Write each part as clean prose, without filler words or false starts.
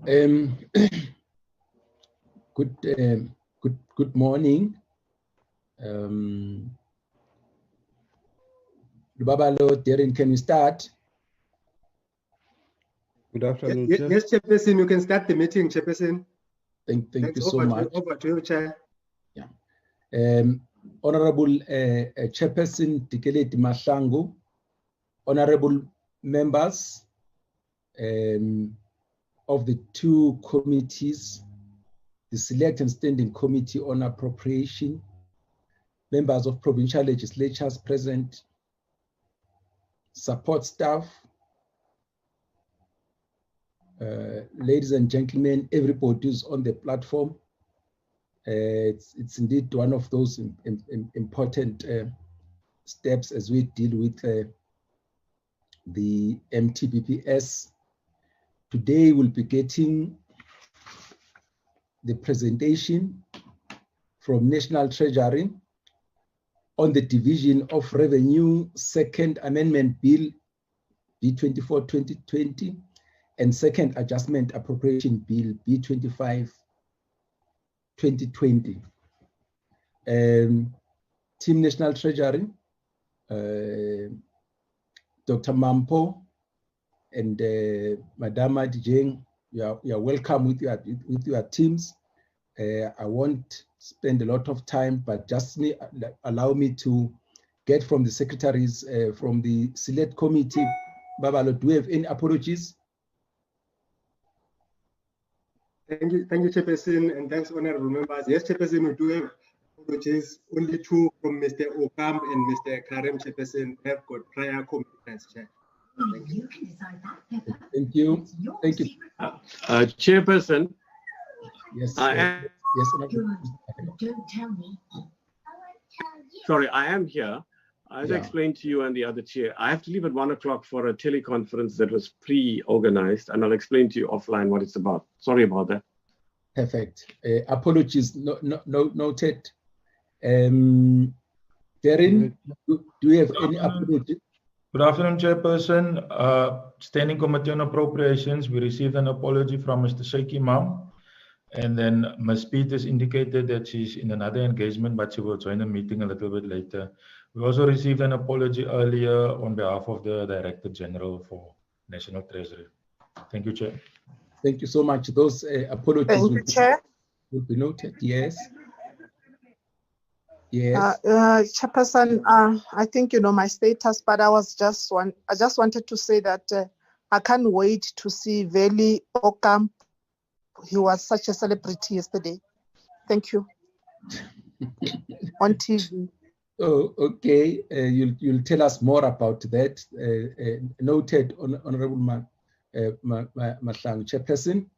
Good morning. Lubabalo, Darren, can we start? Good afternoon, Yes, Chair. yes, Chairperson, you can start the meeting, Chairperson. Thank you so much. Over to you, Chair. Yeah. Honorable Chairperson Dikeleti Mahlangu, honorable members of the two committees, the Select and Standing Committee on Appropriation, members of provincial legislatures present, support staff, ladies and gentlemen, everybody who's on the platform. It's indeed one of those important steps as we deal with the MTBPS. Today we'll be getting the presentation from National Treasury on the Division of Revenue Second Amendment Bill B24-2020 and Second Adjustment Appropriation Bill B25-2020. Team National Treasury, Dr. Mampo and Madama Dijeng, you are welcome with your teams. I won't spend a lot of time, but just allow me to get from the secretaries from the Select Committee. Babalo, do we have any apologies? Thank you, Chairperson, and thanks, honorable members. Yes, Chairperson, we do have apologies. Only two from Mr. Okam and Mr. Karem, Chairperson, have got prior commitments, Chair. Thank you. Thank you. Thank you. Chairperson. Yes. Yes. Don't tell me. Sorry, I am here. As I Yeah. explained to you and the other chair, I have to leave at 1 o'clock for a teleconference that was pre-organized, and I'll explain to you offline what it's about. Sorry about that. Perfect. Apologies noted. Darren, do you have any apologies? Good afternoon, Chairperson. Standing Committee on Appropriations, we received an apology from Mr. Sheikh Imam. And then Ms. Peters indicated that she's in another engagement, but she will join the meeting a little bit later. We also received an apology earlier on behalf of the Director General for National Treasury. Thank you, Chair. Thank you so much. Those apologies Thank you, Chair. will be noted. Yes. Yes. Chairperson, I think you know my status, but I just wanted to say that I can't wait to see Veli Okam. He was such a celebrity yesterday. Thank you. On TV. Oh, okay. You'll tell us more about that. Noted, Honorable Mahlangu, Chairperson.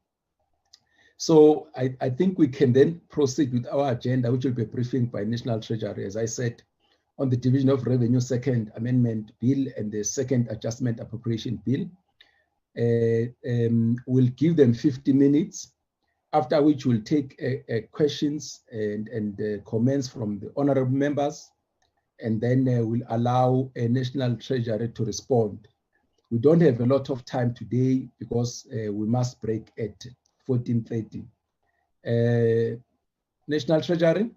So I think we can then proceed with our agenda, which will be a briefing by National Treasury, as I said, on the Division of Revenue Second Amendment Bill and the Second Adjustment Appropriation Bill. We'll give them 50 minutes, after which we'll take questions and comments from the honorable members, and then we'll allow a National Treasury to respond. We don't have a lot of time today because we must break at 14:30. National Treasury?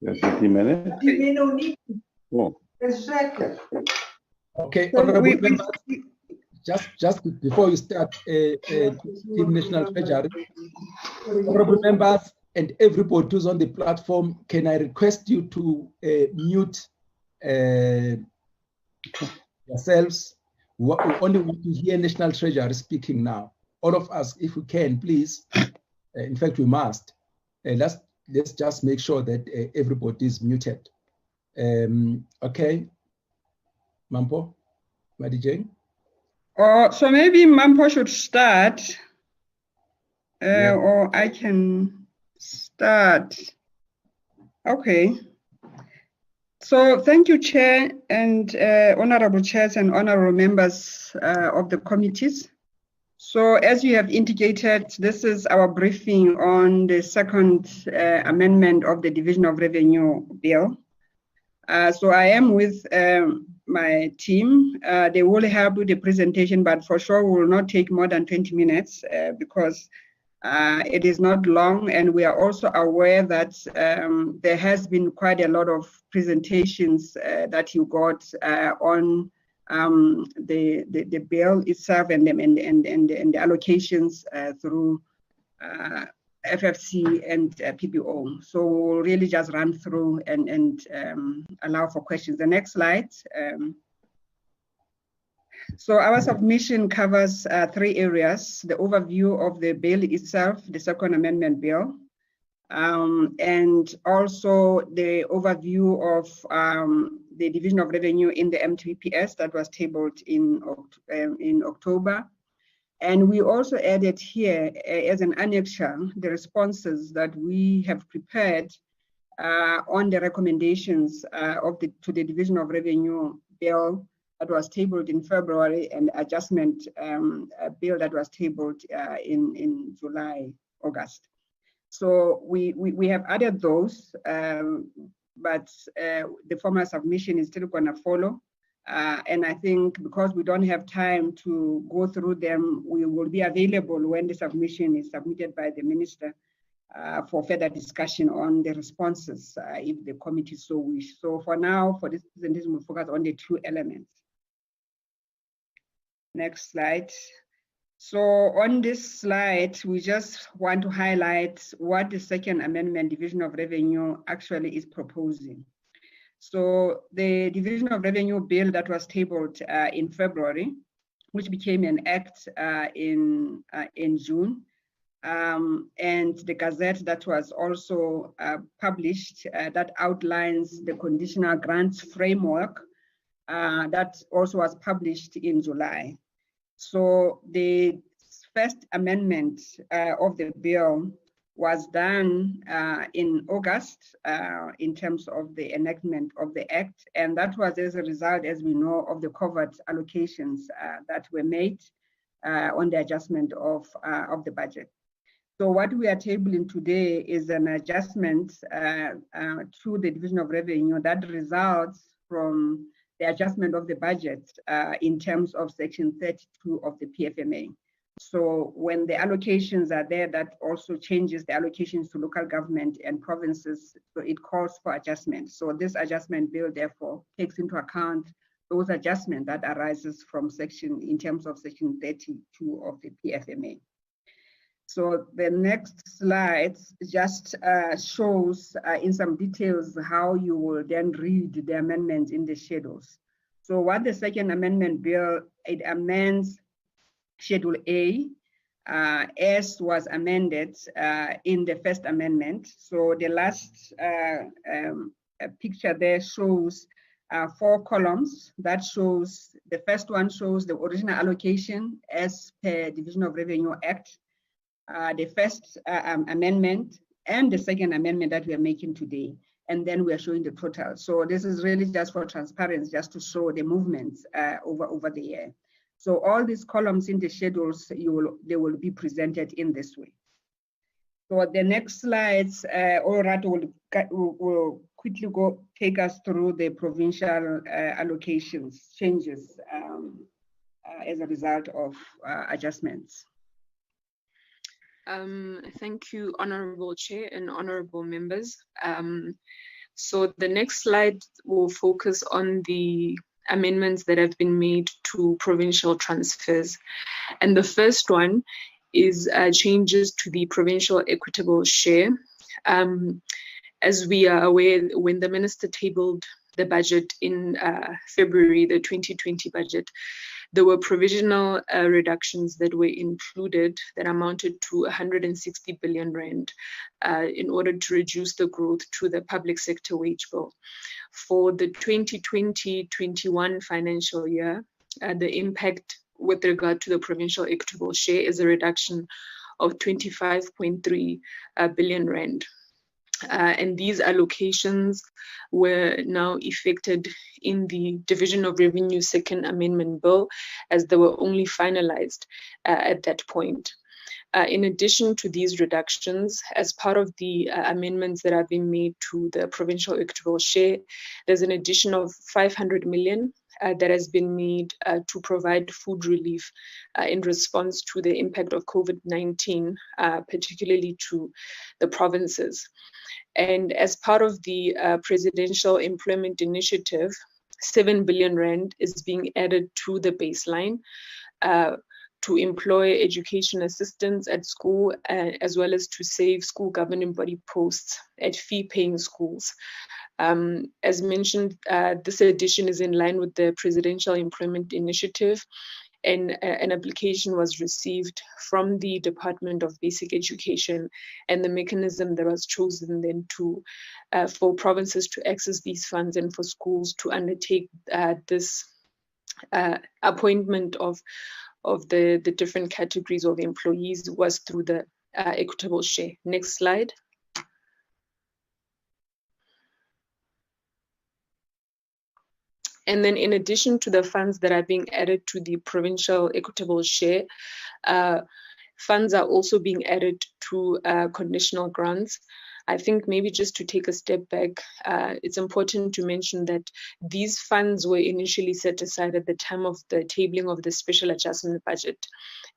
Yes, 50 minutes. Oh. Okay, honorable members, just before you start, Team National Treasury, honorable members and everybody who's on the platform, can I request you to mute yourselves? We only want to hear National Treasury speaking now. All of us, if we can, please. In fact, we must. Let's just make sure that everybody is muted. Okay, Mampo, Madijeng. So maybe Mampo should start, or I can start. Okay. So thank you, Chair, and honorable chairs and honorable members of the committees. So as you have indicated, this is our briefing on the second amendment of the Division of Revenue Bill. So I am with my team. They will help with the presentation, but for sure will not take more than 20 minutes because it is not long, and we are also aware that there has been quite a lot of presentations that you got on the bill itself and the allocations through FFC and PPO. So we'll really just run through and allow for questions. The next slide. So our submission covers 3 areas: the overview of the bill itself, the second amendment bill, and also the overview of the Division of Revenue in the MTPS that was tabled in October. And we also added here as an annexure the responses that we have prepared on the recommendations to the Division of Revenue bill that was tabled in February, and adjustment bill that was tabled in July, August. So we have added those, but the formal submission is still going to follow. And I think because we don't have time to go through them, we will be available when the submission is submitted by the minister for further discussion on the responses if the committee so wish. So for now, for this presentation, we'll focus on the 2 elements. Next slide. So on this slide, we just want to highlight what the second amendment Division of Revenue actually is proposing. So the Division of Revenue bill that was tabled in February, which became an act in June, and the Gazette that was also published that outlines the conditional grants framework that also was published in July. So the first amendment of the bill was done in August in terms of the enactment of the act, and that was as a result, as we know, of the covered allocations that were made on the adjustment of the budget. So what we are tabling today is an adjustment to the Division of Revenue that results from the adjustment of the budget in terms of Section 32 of the PFMA. So when the allocations are there, that also changes the allocations to local government and provinces, so it calls for adjustment. So this adjustment bill, therefore, takes into account those adjustments that arises from in terms of Section 32 of the PFMA. So the next slide just shows in some details how you will then read the amendments in the schedules. So what the second amendment bill, it amends Schedule A as was amended in the first amendment. So the last picture there shows 4 columns. That shows, the first one shows the original allocation as per Division of Revenue Act, the first amendment, and the second amendment that we are making today. And then we are showing the total. So this is really just for transparency, just to show the movements over the year. So all these columns in the schedules, they will be presented in this way. So the next slides, Orato will quickly take us through the provincial allocations changes as a result of adjustments. Thank you, Honorable Chair and Honorable members. So the next slide will focus on the amendments that have been made to provincial transfers. And the first one is changes to the provincial equitable share. As we are aware, when the minister tabled the budget in February, the 2020 budget, there were provisional reductions that were included that amounted to 160 billion rand in order to reduce the growth to the public sector wage bill. For the 2020-21 financial year, the impact with regard to the provincial equitable share is a reduction of 25.3 billion rand. And these allocations were now effected in the Division of Revenue Second Amendment Bill, as they were only finalized at that point. In addition to these reductions, as part of the amendments that have been made to the provincial equitable share, there's an addition of 500 million that has been made to provide food relief in response to the impact of COVID-19, particularly to the provinces. And as part of the Presidential Employment Initiative, 7 billion rand is being added to the baseline to employ education assistants at school, as well as to save school governing body posts at fee-paying schools. As mentioned, this addition is in line with the Presidential Employment Initiative, and an application was received from the Department of Basic Education, and the mechanism that was chosen then to for provinces to access these funds and for schools to undertake this appointment of the different categories of employees was through the equitable share. Next slide. And then in addition to the funds that are being added to the provincial equitable share, funds are also being added to conditional grants. I think maybe just to take a step back, it's important to mention that these funds were initially set aside at the time of the tabling of the special adjustment budget,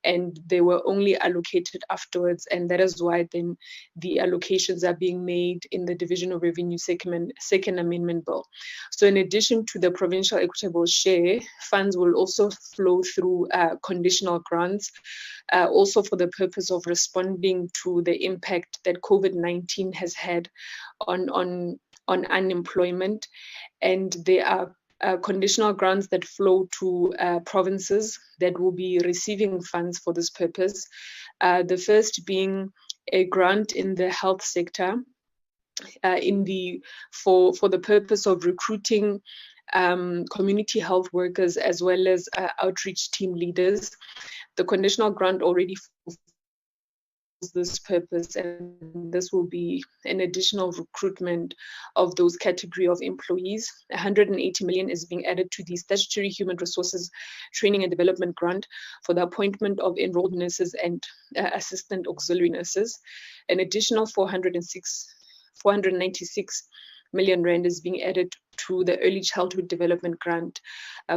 and they were only allocated afterwards, and that is why then the allocations are being made in the Division of Revenue Second Amendment Bill. So in addition to the provincial equitable share, funds will also flow through conditional grants, also for the purpose of responding to the impact that COVID-19 has had on unemployment. And there are conditional grants that flow to provinces that will be receiving funds for this purpose. The first being a grant in the health sector for the purpose of recruiting community health workers as well as outreach team leaders. The conditional grant already fulfills this purpose, and this will be an additional recruitment of those category of employees. 180 million is being added to the statutory human resources training and development grant for the appointment of enrolled nurses and assistant auxiliary nurses. An additional 496 million rand is being added to the early childhood development grant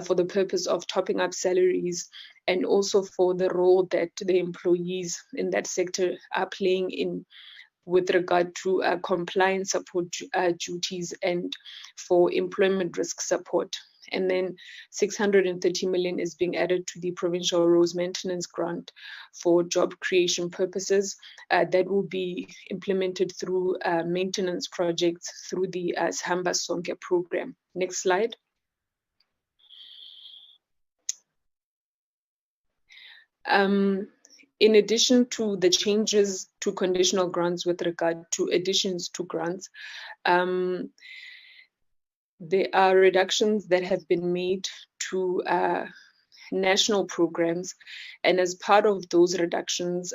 for the purpose of topping up salaries, and also for the role that the employees in that sector are playing in with regard to compliance support duties and for employment risk support. And then 630 million is being added to the provincial roads maintenance grant for job creation purposes that will be implemented through maintenance projects through the Sihamba Sonke program. Next slide. In addition to the changes to conditional grants with regard to additions to grants, there are reductions that have been made to national programs, and as part of those reductions,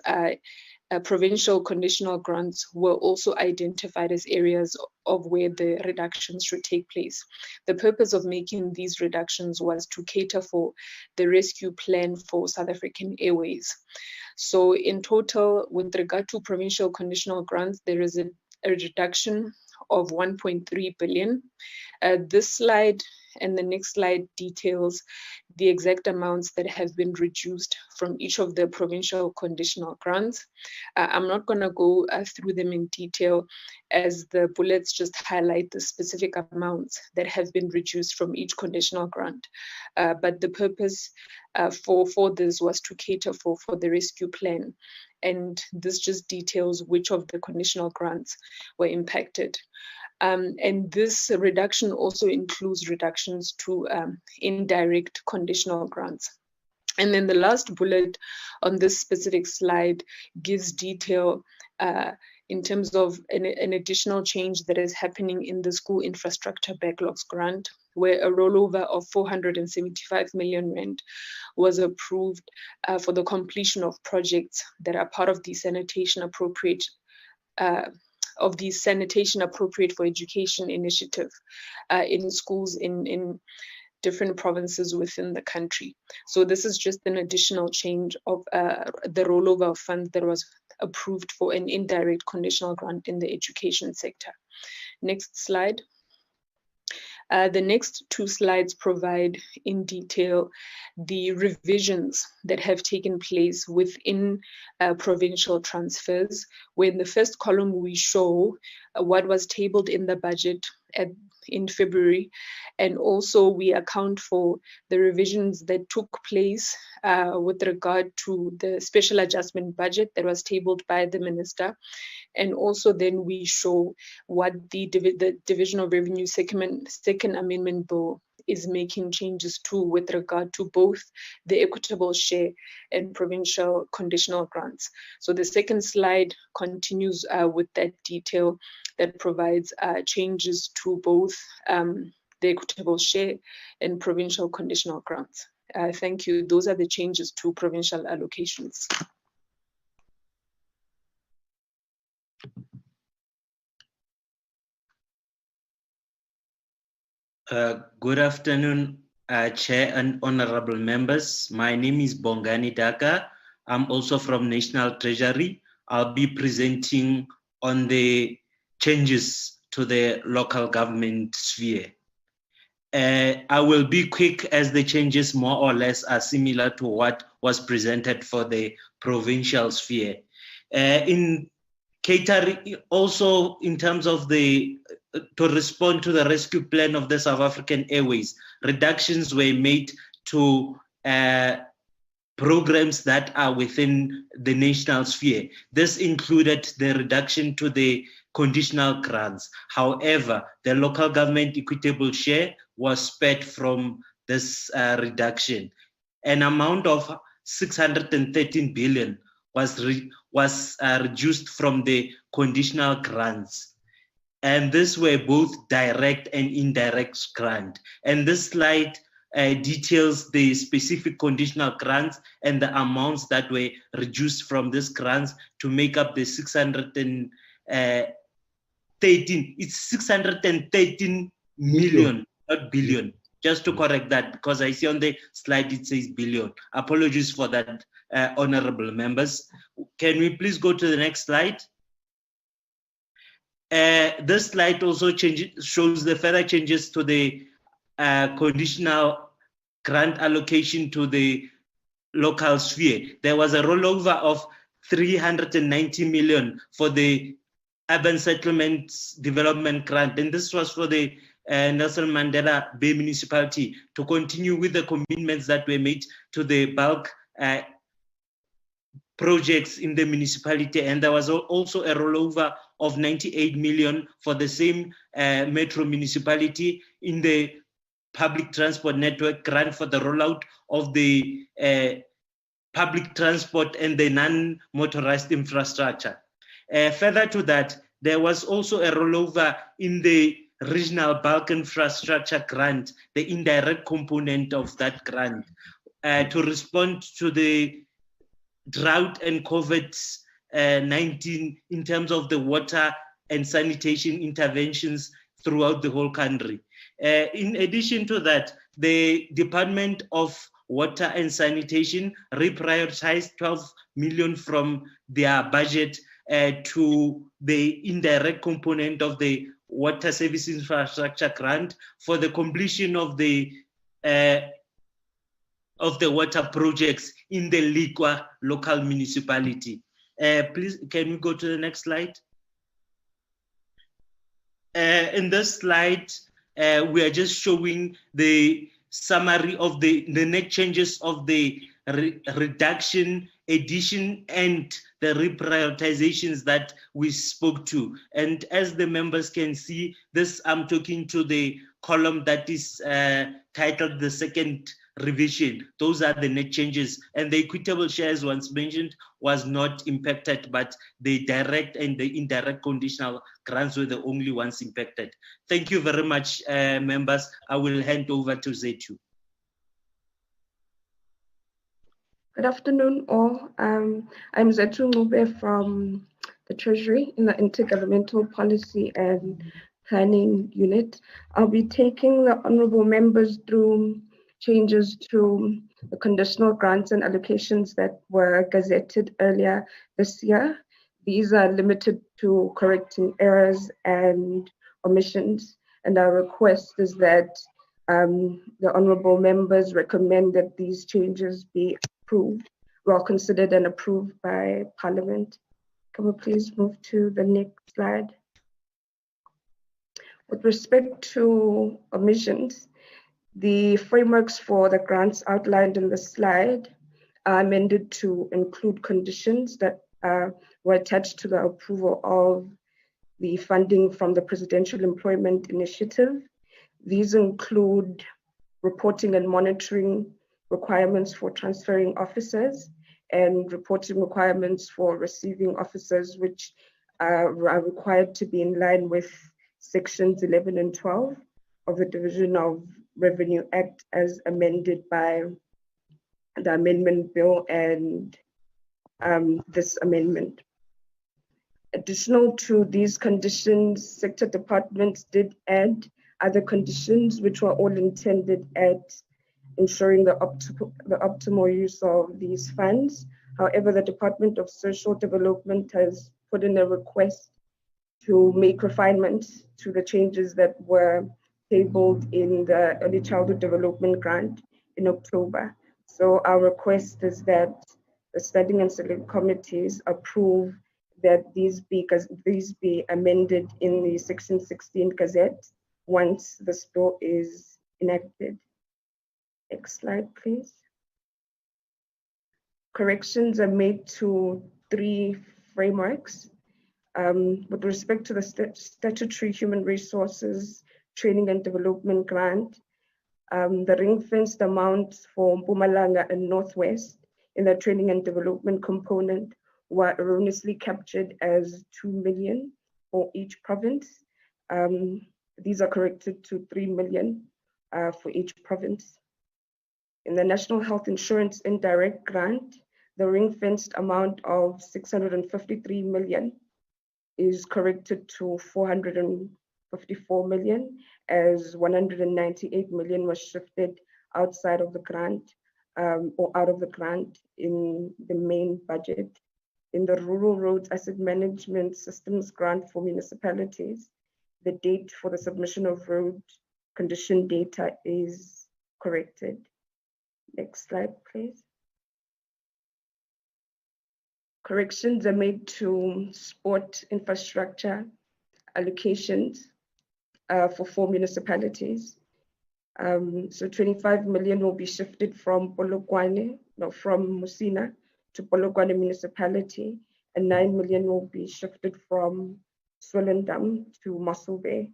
provincial conditional grants were also identified as areas of where the reductions should take place. The purpose of making these reductions was to cater for the rescue plan for South African Airways. So in total, with regard to provincial conditional grants, there is a reduction of 1.3 billion. This slide and the next slide details the exact amounts that have been reduced from each of the provincial conditional grants. I'm not going to go through them in detail, as the bullets just highlight the specific amounts that have been reduced from each conditional grant. But the purpose for this was to cater for the rescue plan. And this just details which of the conditional grants were impacted. And this reduction also includes reductions to indirect conditional grants. And then the last bullet on this specific slide gives detail in terms of an additional change that is happening in the school infrastructure backlogs grant, where a rollover of 475 million rand was approved for the completion of projects that are part of the sanitation of the Sanitation Appropriate for Education initiative in schools in different provinces within the country. So this is just an additional change of the rollover of funds that was approved for an indirect conditional grant in the education sector. Next slide. The next two slides provide in detail the revisions that have taken place within provincial transfers, where in the first column we show what was tabled in the budget in February, and also we account for the revisions that took place with regard to the special adjustment budget that was tabled by the minister. And also then we show what the Division of Revenue Second Amendment Bill is making changes to with regard to both the equitable share and provincial conditional grants. So the second slide continues with that detail that provides changes to both the equitable share and provincial conditional grants. Thank you. Those are the changes to provincial allocations. Good afternoon, Chair and honorable members. My name is Bongani Daka. I'm also from National Treasury. I'll be presenting on the changes to the local government sphere. I will be quick as the changes more or less are similar to what was presented for the provincial sphere. In catering, also in terms of to respond to the rescue plan of the South African Airways, reductions were made to programs that are within the national sphere. This included the reduction to the conditional grants. However, the local government equitable share was spared from this reduction. An amount of 613 billion was reduced from the conditional grants. And these were both direct and indirect grant. And this slide details the specific conditional grants and the amounts that were reduced from these grants to make up the 613. It's 613 million, not billion. Just to correct that, because I see on the slide it says billion. Apologies for that, honorable members. Can we please go to the next slide? This slide also shows the further changes to the conditional grant allocation to the local sphere. There was a rollover of 390 million for the Urban Settlements Development Grant, and this was for the Nelson Mandela Bay Municipality to continue with the commitments that were made to the bulk projects in the municipality. And there was also a rollover of 98 million for the same metro municipality in the public transport network grant for the rollout of the public transport and the non-motorized infrastructure. Further to that, there was also a rollover in the regional bulk infrastructure grant, the indirect component of that grant, to respond to the drought and COVID-19 in terms of the water and sanitation interventions throughout the whole country. In addition to that, the Department of Water and Sanitation reprioritized 12 million from their budget to the indirect component of the water service infrastructure grant for the completion of the water projects in the Likwa local municipality. Please, can we go to the next slide? In this slide, we are just showing the summary of the net changes of the reduction, addition, and the reprioritizations that we spoke to. And as the members can see, this I'm talking to the column that is titled the second revision. Those are the net changes, and the equitable shares once mentioned was not impacted, but the direct and the indirect conditional grants were the only ones impacted. Thank you very much, members. I will hand over to Zetu. Good afternoon all. I'm Zetu Ngube from the Treasury in the Intergovernmental Policy and Planning Unit. I'll be taking the honourable members through changes to the conditional grants and allocations that were gazetted earlier this year. These are limited to correcting errors and omissions, and our request is that the honourable members recommend that these changes be approved, well considered and approved by Parliament. Can we please move to the next slide? With respect to omissions, the frameworks for the grants outlined in the slide are amended to include conditions that were attached to the approval of the funding from the Presidential Employment Initiative. These include reporting and monitoring requirements for transferring officers and reporting requirements for receiving officers, which are required to be in line with sections 11 and 12 of the Division of Revenue Act as amended by the amendment bill and this amendment. Additional to these conditions, sector departments did add other conditions which were all intended at ensuring the optimal use of these funds. However, the Department of Social Development has put in a request to make refinements to the changes that were tabled in the Early Childhood Development Grant in October. So our request is that the Standing and Select Committees approve that these be amended in the Section 16 Gazette once this bill is enacted. Next slide, please. Corrections are made to 3 frameworks. With respect to the statutory human resources training and development grant, the ring-fenced amounts for Mpumalanga and Northwest in the training and development component were erroneously captured as 2 million for each province. These are corrected to 3 million for each province. In the National Health Insurance Indirect Grant, the ring-fenced amount of 653 million is corrected to 454 million, as 198 million was shifted outside of the grant or out of the grant in the main budget. In the Rural Roads Asset Management Systems Grant for municipalities, the date for the submission of road condition data is corrected. Next slide, please. Corrections are made to sport infrastructure allocations for 4 municipalities. So 25 million will be shifted from from Musina to Polokwane municipality, and 9 million will be shifted from Swellendam to Mossel Bay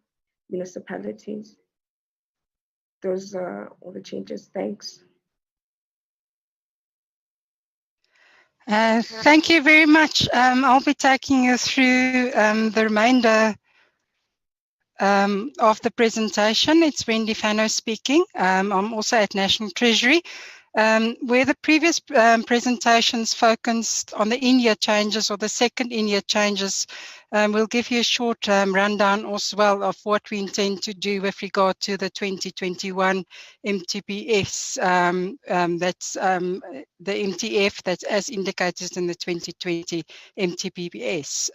municipalities. Those are all the changes. Thanks. Thank you very much. I'll be taking you through the remainder of the presentation. It's Wendy Fano speaking. I'm also at National Treasury. Where the previous presentations focused on the in-year changes or the second in-year changes, we'll give you a short rundown as well of what we intend to do with regard to the 2021 MTBFs. That's the MTF that's as indicated in the 2020 MTBS.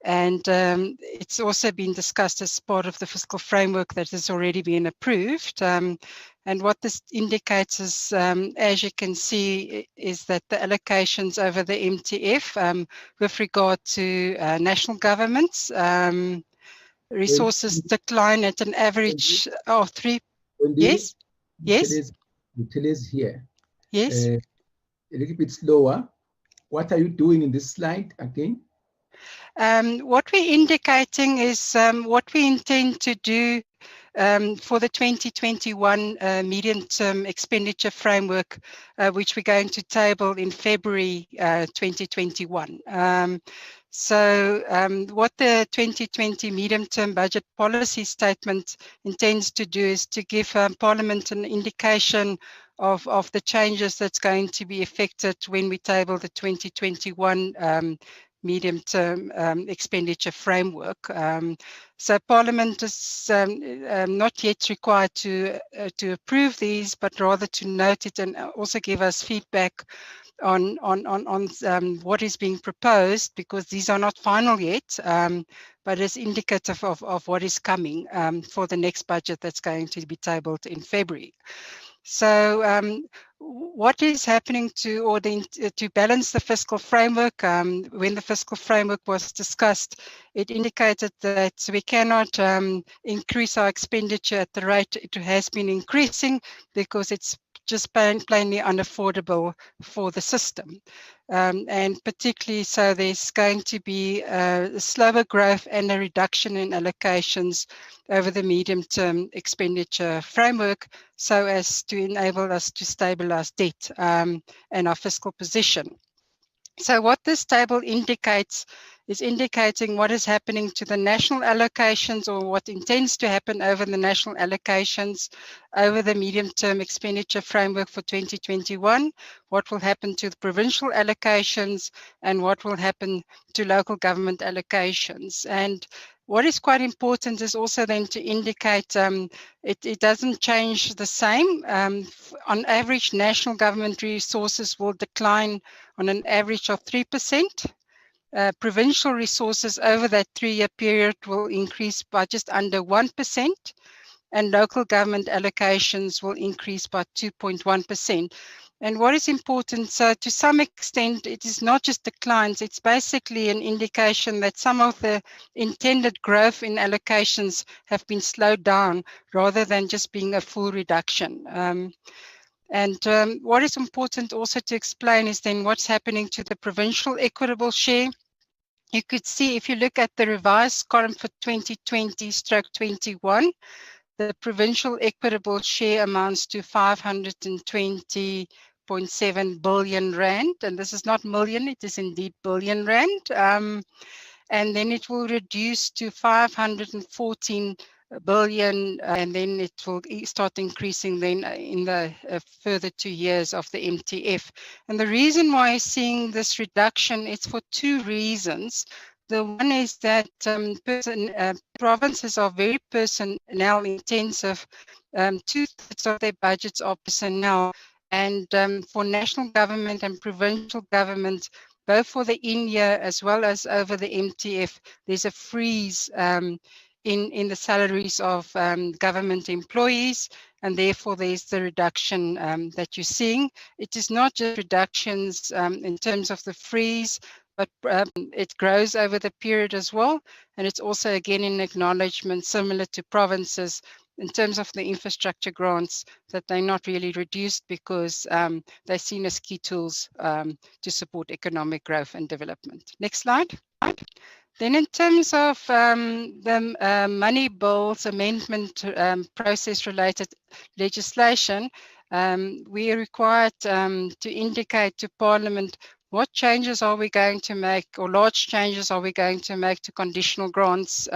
And it's also been discussed as part of the fiscal framework that has already been approved. And what this indicates is, as you can see, is that the allocations over the MTF with regard to national governments, resources decline at an average of 3. Yes? Yes? Utilities here. Yes? A little bit slower. What are you doing in this slide again? What we're indicating is what we intend to do for the 2021 medium-term expenditure framework, which we're going to table in February 2021. So what the 2020 medium-term budget policy statement intends to do is to give Parliament an indication of the changes that's going to be affected when we table the 2021 medium-term expenditure framework. So Parliament is not yet required to approve these, but rather to note it and also give us feedback on what is being proposed, because these are not final yet, but it's indicative of what is coming for the next budget that's going to be tabled in February. So what is happening to balance the fiscal framework? When the fiscal framework was discussed, it indicated that we cannot increase our expenditure at the rate it has been increasing, because it's just plainly unaffordable for the system. And particularly so there's going to be a slower growth and a reduction in allocations over the medium-term expenditure framework, so as to enable us to stabilize debt and our fiscal position. So what this table indicates is indicating what is happening to the national allocations, or what intends to happen over the national allocations over the medium-term expenditure framework for 2021, what will happen to the provincial allocations, and what will happen to local government allocations. And what is quite important is also then to indicate it doesn't change the same. On average, national government resources will decline on an average of 3%. Provincial resources over that 3-year period will increase by just under 1%, and local government allocations will increase by 2.1%. And what is important, so to some extent, it is not just declines, it's basically an indication that some of the intended growth in allocations have been slowed down rather than just being a full reduction. What is important also to explain is then what's happening to the provincial equitable share. You could see, if you look at the revised column for 2020/21, the provincial equitable share amounts to 520.7 billion rand, and this is not million, it is indeed billion rand. And then it will reduce to 514 billion, and then it will start increasing then in the further 2 years of the MTF. And the reason why you're seeing this reduction, it's for 2 reasons. The one is that provinces are very personnel intensive. 2/3 of their budgets are personnel, and for national government and provincial government, both for the in-year as well as over the MTF, there's a freeze in the salaries of government employees, and therefore there's the reduction that you're seeing. It is not just reductions in terms of the freeze, but it grows over the period as well. And it's also, again, in acknowledgement, similar to provinces, in terms of the infrastructure grants, that they're not really reduced because they're seen as key tools to support economic growth and development. Next slide. Then in terms of the money bills amendment process related legislation, we are required to indicate to Parliament what changes are we going to make, or large changes are we going to make to conditional grants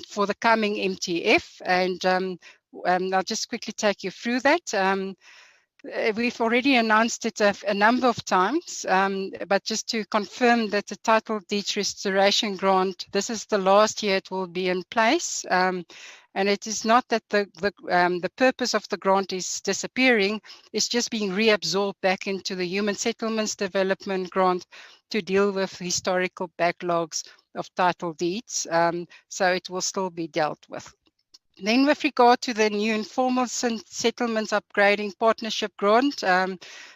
for the coming MTF. And I'll just quickly take you through that. We've already announced it a number of times, but just to confirm that the title deed restoration grant, this is the last year it will be in place. And it is not that the purpose of the grant is disappearing, it's just being reabsorbed back into the Human Settlements Development Grant to deal with historical backlogs of title deeds. So it will still be dealt with. Then with regard to the new Informal Settlements Upgrading Partnership Grant,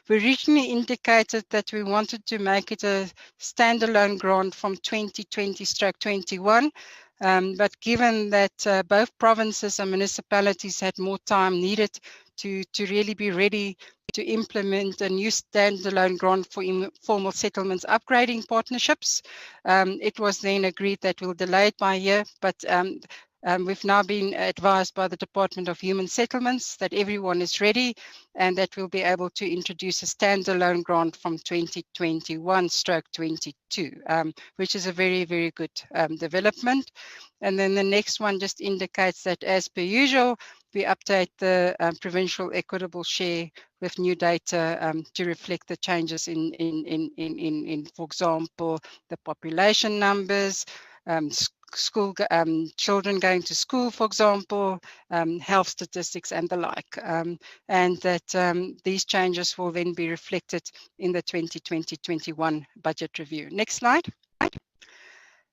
we originally indicated that we wanted to make it a standalone grant from 2020/21. But given that both provinces and municipalities had more time needed to really be ready to implement a new standalone grant for informal settlements upgrading partnerships, it was then agreed that we'll delay it by a year, but we've now been advised by the Department of Human Settlements that everyone is ready and that we'll be able to introduce a standalone grant from 2021/22, which is a very, very good development. And then the next one just indicates that, as per usual, we update the provincial equitable share with new data to reflect the changes in, for example, the population numbers, school children going to school, for example, health statistics and the like, and that these changes will then be reflected in the 2020-21 budget review. Next slide.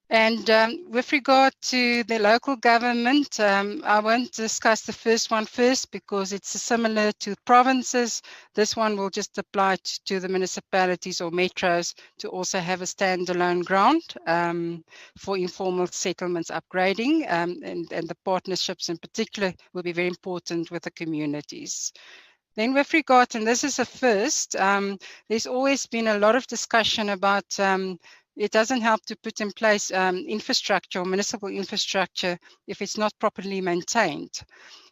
And with regard to the local government, I won't discuss the first one first because it's similar to provinces. This one will just apply to the municipalities or metros to also have a standalone grant for informal settlements upgrading, and the partnerships in particular will be very important with the communities. Then with regard, and this is a first, there's always been a lot of discussion about it doesn't help to put in place infrastructure or municipal infrastructure if it's not properly maintained.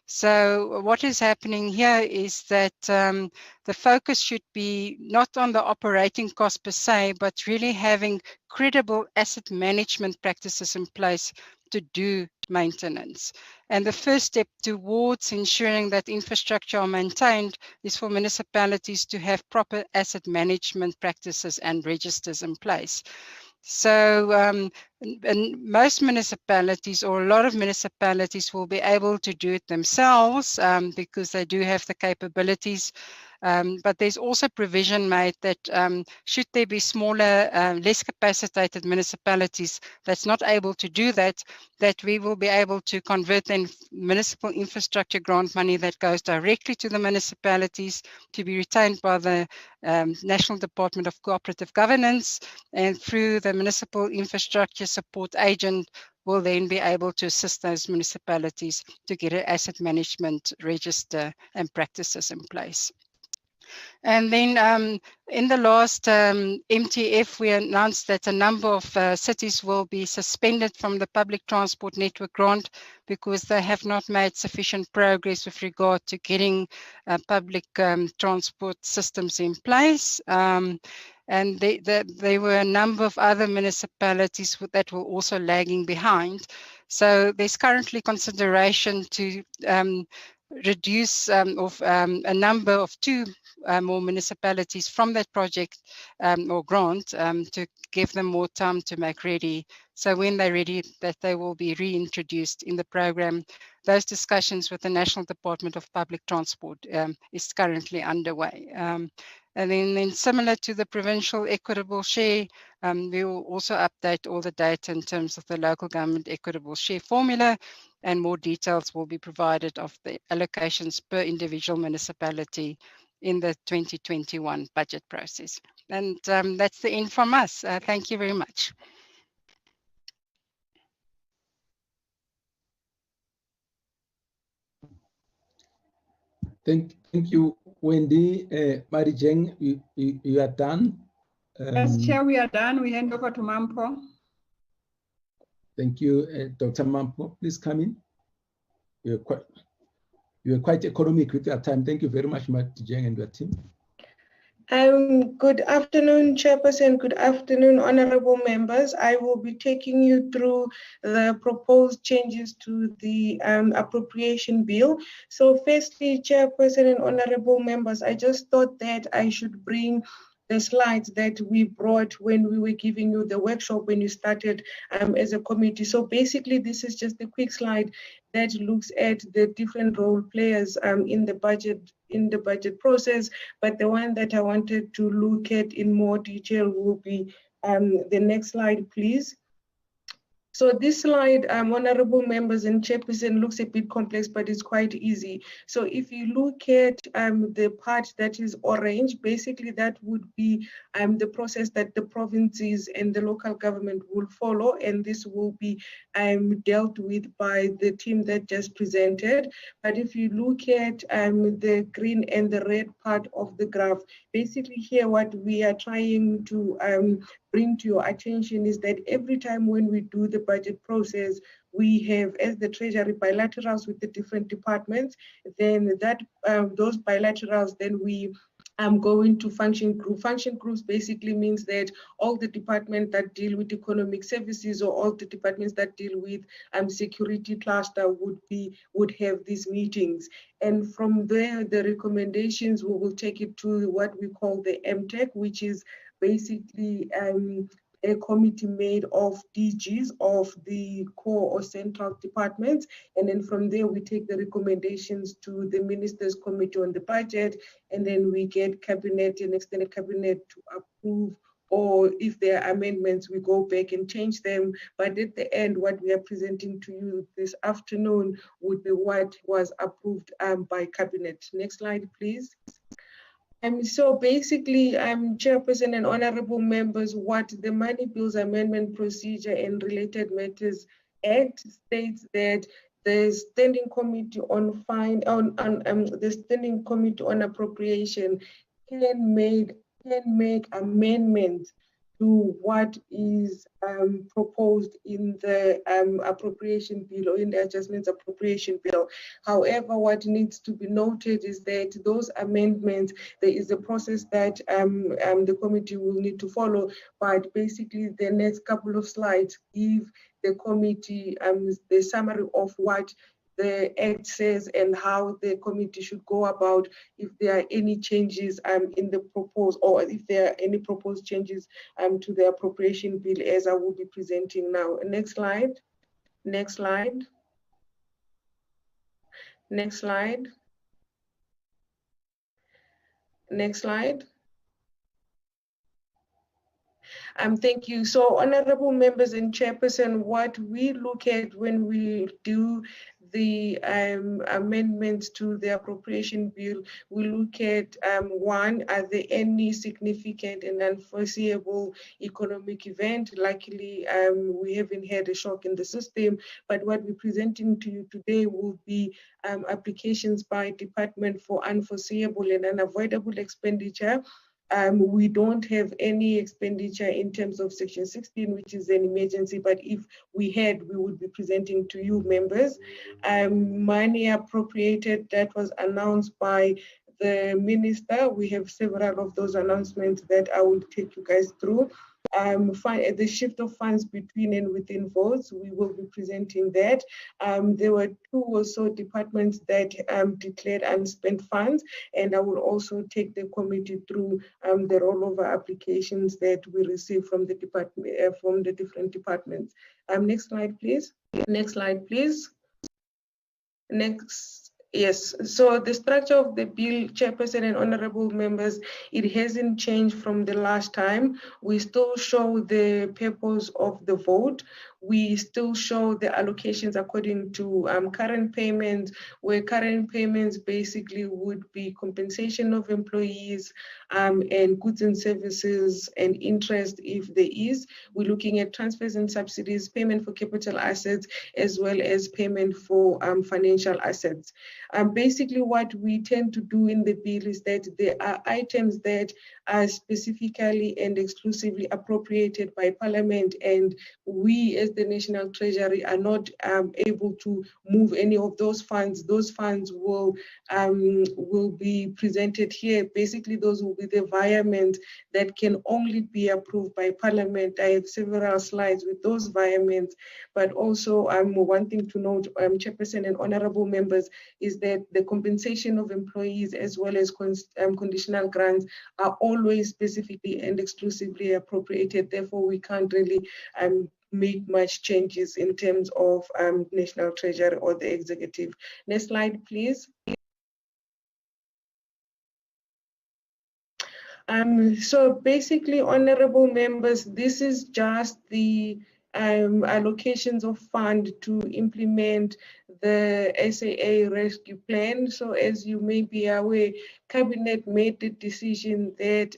So what is happening here is that the focus should be not on the operating cost per se, but really having credible asset management practices in place to do maintenance. And the first step towards ensuring that infrastructure are maintained is for municipalities to have proper asset management practices and registers in place. So and most municipalities, or a lot of municipalities, will be able to do it themselves because they do have the capabilities. But there's also provision made that should there be smaller, less capacitated municipalities that's not able to do that, that we will be able to convert then municipal infrastructure grant money that goes directly to the municipalities to be retained by the National Department of Cooperative Governance, and through the municipal infrastructure support agent will then be able to assist those municipalities to get an asset management register and practices in place. And then in the last MTF, we announced that a number of cities will be suspended from the public transport network grant because they have not made sufficient progress with regard to getting public transport systems in place. And there were a number of other municipalities that were also lagging behind. So there's currently consideration to reduce a number of two more municipalities from that project or grant to give them more time to make ready. So when they're ready, that they will be reintroduced in the program. Those discussions with the National Department of Public Transport is currently underway. And then similar to the provincial equitable share, we will also update all the data in terms of the local government equitable share formula, and more details will be provided of the allocations per individual municipality in the 2021 budget process. And that's the end from us. Thank you very much. Thank you, Wendy. Mary Jane, you are done. Yes, Chair, we are done. We hand over to Mampo. Thank you, Dr. Mampo. Please come in. You're quite economic with your time. Thank you very much, Mary Jane and your team. Good afternoon, Chairperson. Good afternoon, honorable members. I will be taking you through the proposed changes to the appropriation bill. So firstly, Chairperson and honorable members, I just thought that I should bring the slides that we brought when we were giving you the workshop when you started as a committee. So basically, this is just a quick slide that looks at the different role players in the budget process. But the one that I wanted to look at in more detail will be the next slide, please. So this slide, honorable members and Chairperson, looks a bit complex, but it's quite easy. So if you look at the part that is orange, basically that would be the process that the provinces and the local government will follow, and this will be dealt with by the team that just presented. But if you look at the green and the red part of the graph, basically here what we are trying to bring to your attention is that every time when we do the budget process, we have, as the Treasury, bilaterals with the different departments. Then that those bilaterals, then we I'm going to function group. Function groups basically means that all the departments that deal with economic services or all the departments that deal with security cluster would have these meetings. And from there, the recommendations, we will take it to what we call the MTEC, which is basically a committee made of DGs of the core or central departments. And then from there, we take the recommendations to the Ministers' Committee on the Budget, and then we get cabinet and extended cabinet to approve, or if there are amendments, we go back and change them. But at the end, what we are presenting to you this afternoon would be what was approved by cabinet. Next slide, please. So basically, Chairperson and honorable members, what the Money Bills Amendment Procedure and Related Matters Act states that the Standing Committee on the Standing Committee on Appropriation can make amendments to what is proposed in the appropriation bill or in the adjustments appropriation bill. However, what needs to be noted is that those amendments, there is a process that the committee will need to follow, but basically the next couple of slides give the committee the summary of what the Act says and how the committee should go about if there are any changes in the proposed, or if there are any proposed changes to the appropriation bill, as I will be presenting now. Next slide. Next slide. Next slide. Next slide. Thank you. So, honorable members and chairperson, what we look at when we do the amendments to the appropriation bill, we look at one, are there any significant and unforeseeable economic event? Luckily, we haven't had a shock in the system, but what we're presenting to you today will be applications by department for unforeseeable and unavoidable expenditure. We don't have any expenditure in terms of Section 16, which is an emergency, but if we had, we would be presenting to you members. Money appropriated that was announced by the minister. We have several of those announcements that I will take you guys through. The shift of funds between and within votes, we will be presenting that. There were two also departments that declared unspent funds, and I will also take the committee through the rollover applications that we receive from the department, from the different departments. Next slide, please. Next slide, please. Next. Yes, so the structure of the bill, chairperson and honorable members, it hasn't changed from the last time. We still show the purpose of the vote. We still show the allocations according to current payments, where current payments basically would be compensation of employees and goods and services and interest if there is. We're looking at transfers and subsidies, payment for capital assets, as well as payment for financial assets. Basically what we tend to do in the bill is that there are items that are specifically and exclusively appropriated by Parliament, and we as the National Treasury are not able to move any of those funds. Those funds will be presented here. Basically, those will be the environments that can only be approved by Parliament. I have several slides with those environments, but also one thing to note, Chairperson and honorable members, is that the compensation of employees as well as conditional grants are always specifically and exclusively appropriated. Therefore, we can't really make much changes in terms of National Treasury or the executive. Next slide, please. So basically, honorable members, this is just the allocations of fund to implement the SAA rescue plan. So as you may be aware, Cabinet made the decision that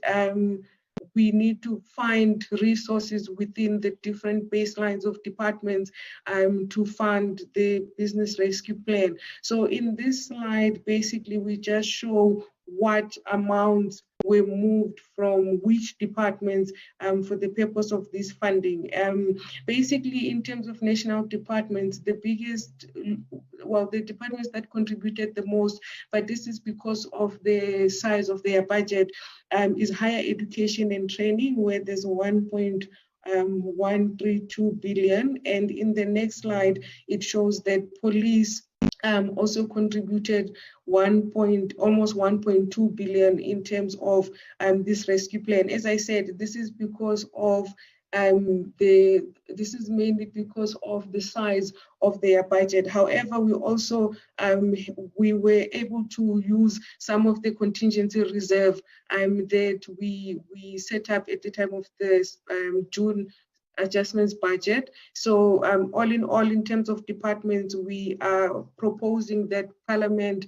we need to find resources within the different baselines of departments to fund the business rescue plan. So in this slide, basically, we just show what amounts were moved from which departments for the purpose of this funding. Basically, in terms of national departments, the biggest, well, the departments that contributed the most, but this is because of the size of their budget, is higher education and training, where there's 1.132 billion. And in the next slide, it shows that police also contributed almost 1.2 billion in terms of this rescue plan. As I said, this is because of this is mainly because of the size of their budget. However, we also we were able to use some of the contingency reserve that we set up at the time of the June adjustments budget. So all in all, in terms of departments, we are proposing that Parliament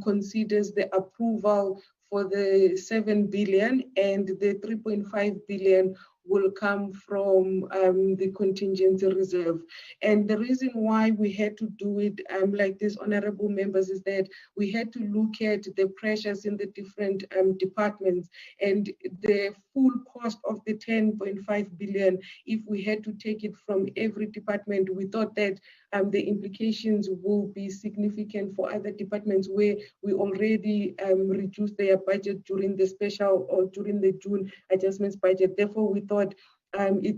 considers the approval for the 7 billion, and the 3.5 billion will come from the contingency reserve. And the reason why we had to do it like this, honorable members, is that we had to look at the pressures in the different departments, and the full cost of the 10.5 billion, if we had to take it from every department, we thought that the implications will be significant for other departments where we already reduced their budget during the special or during the June adjustments budget. Therefore, we thought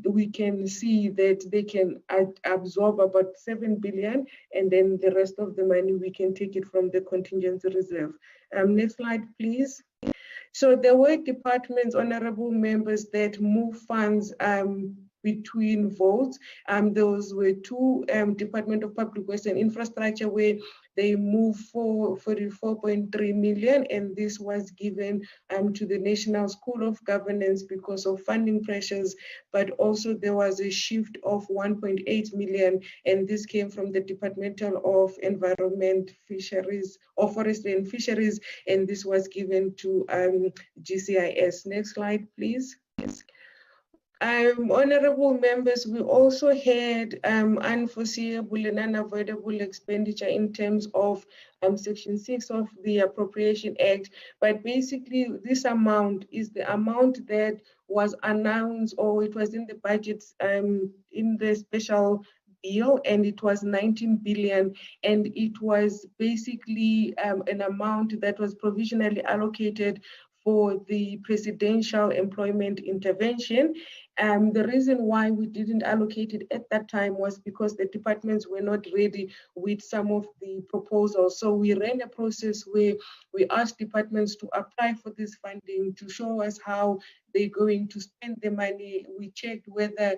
we can see that they can absorb about 7 billion, and then the rest of the money we can take it from the contingency reserve. Next slide, please. So there were departments, honorable members, that move funds between votes. Those were two Department of Public Works and Infrastructure, where they moved for 44.3 million, and this was given to the National School of Governance because of funding pressures, but also there was a shift of 1.8 million, and this came from the Departmental of Environment, Fisheries, or Forestry and Fisheries, and this was given to GCIS. Next slide, please. Honorable members, we also had unforeseeable and unavoidable expenditure in terms of Section 6 of the Appropriation Act, but basically this amount is the amount that was announced, or it was in the budgets in the special bill, and it was 19 billion, and it was basically an amount that was provisionally allocated for the presidential employment intervention. The reason why we didn't allocate it at that time was because the departments were not ready with some of the proposals. So we ran a process where we asked departments to apply for this funding, to show us how they're going to spend the money. We checked whether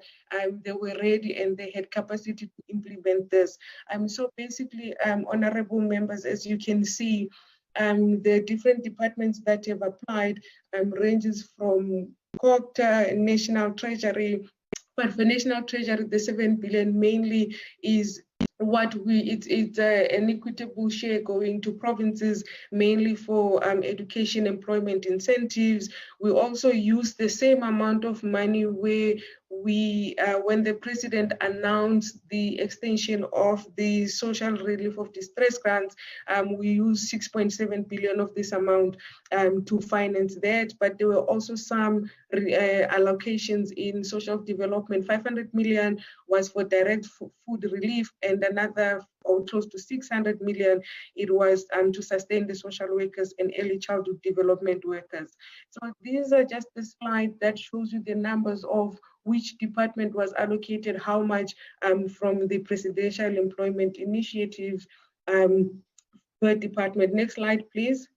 they were ready and they had capacity to implement this. So basically, honorable members, as you can see, the different departments that have applied ranges from COCTA, National Treasury, but for National Treasury, the 7 billion mainly is what it's an equitable share going to provinces, mainly for education, employment incentives. We also use the same amount of money where we, when the president announced the extension of the social relief of distress grants, we used 6.7 billion of this amount to finance that. But there were also some allocations in social development. 500 million was for direct food relief, and another close to 600 million, it was to sustain the social workers and early childhood development workers. So these are just the slide that shows you the numbers of which department was allocated how much from the presidential employment initiative per department. Next slide, please.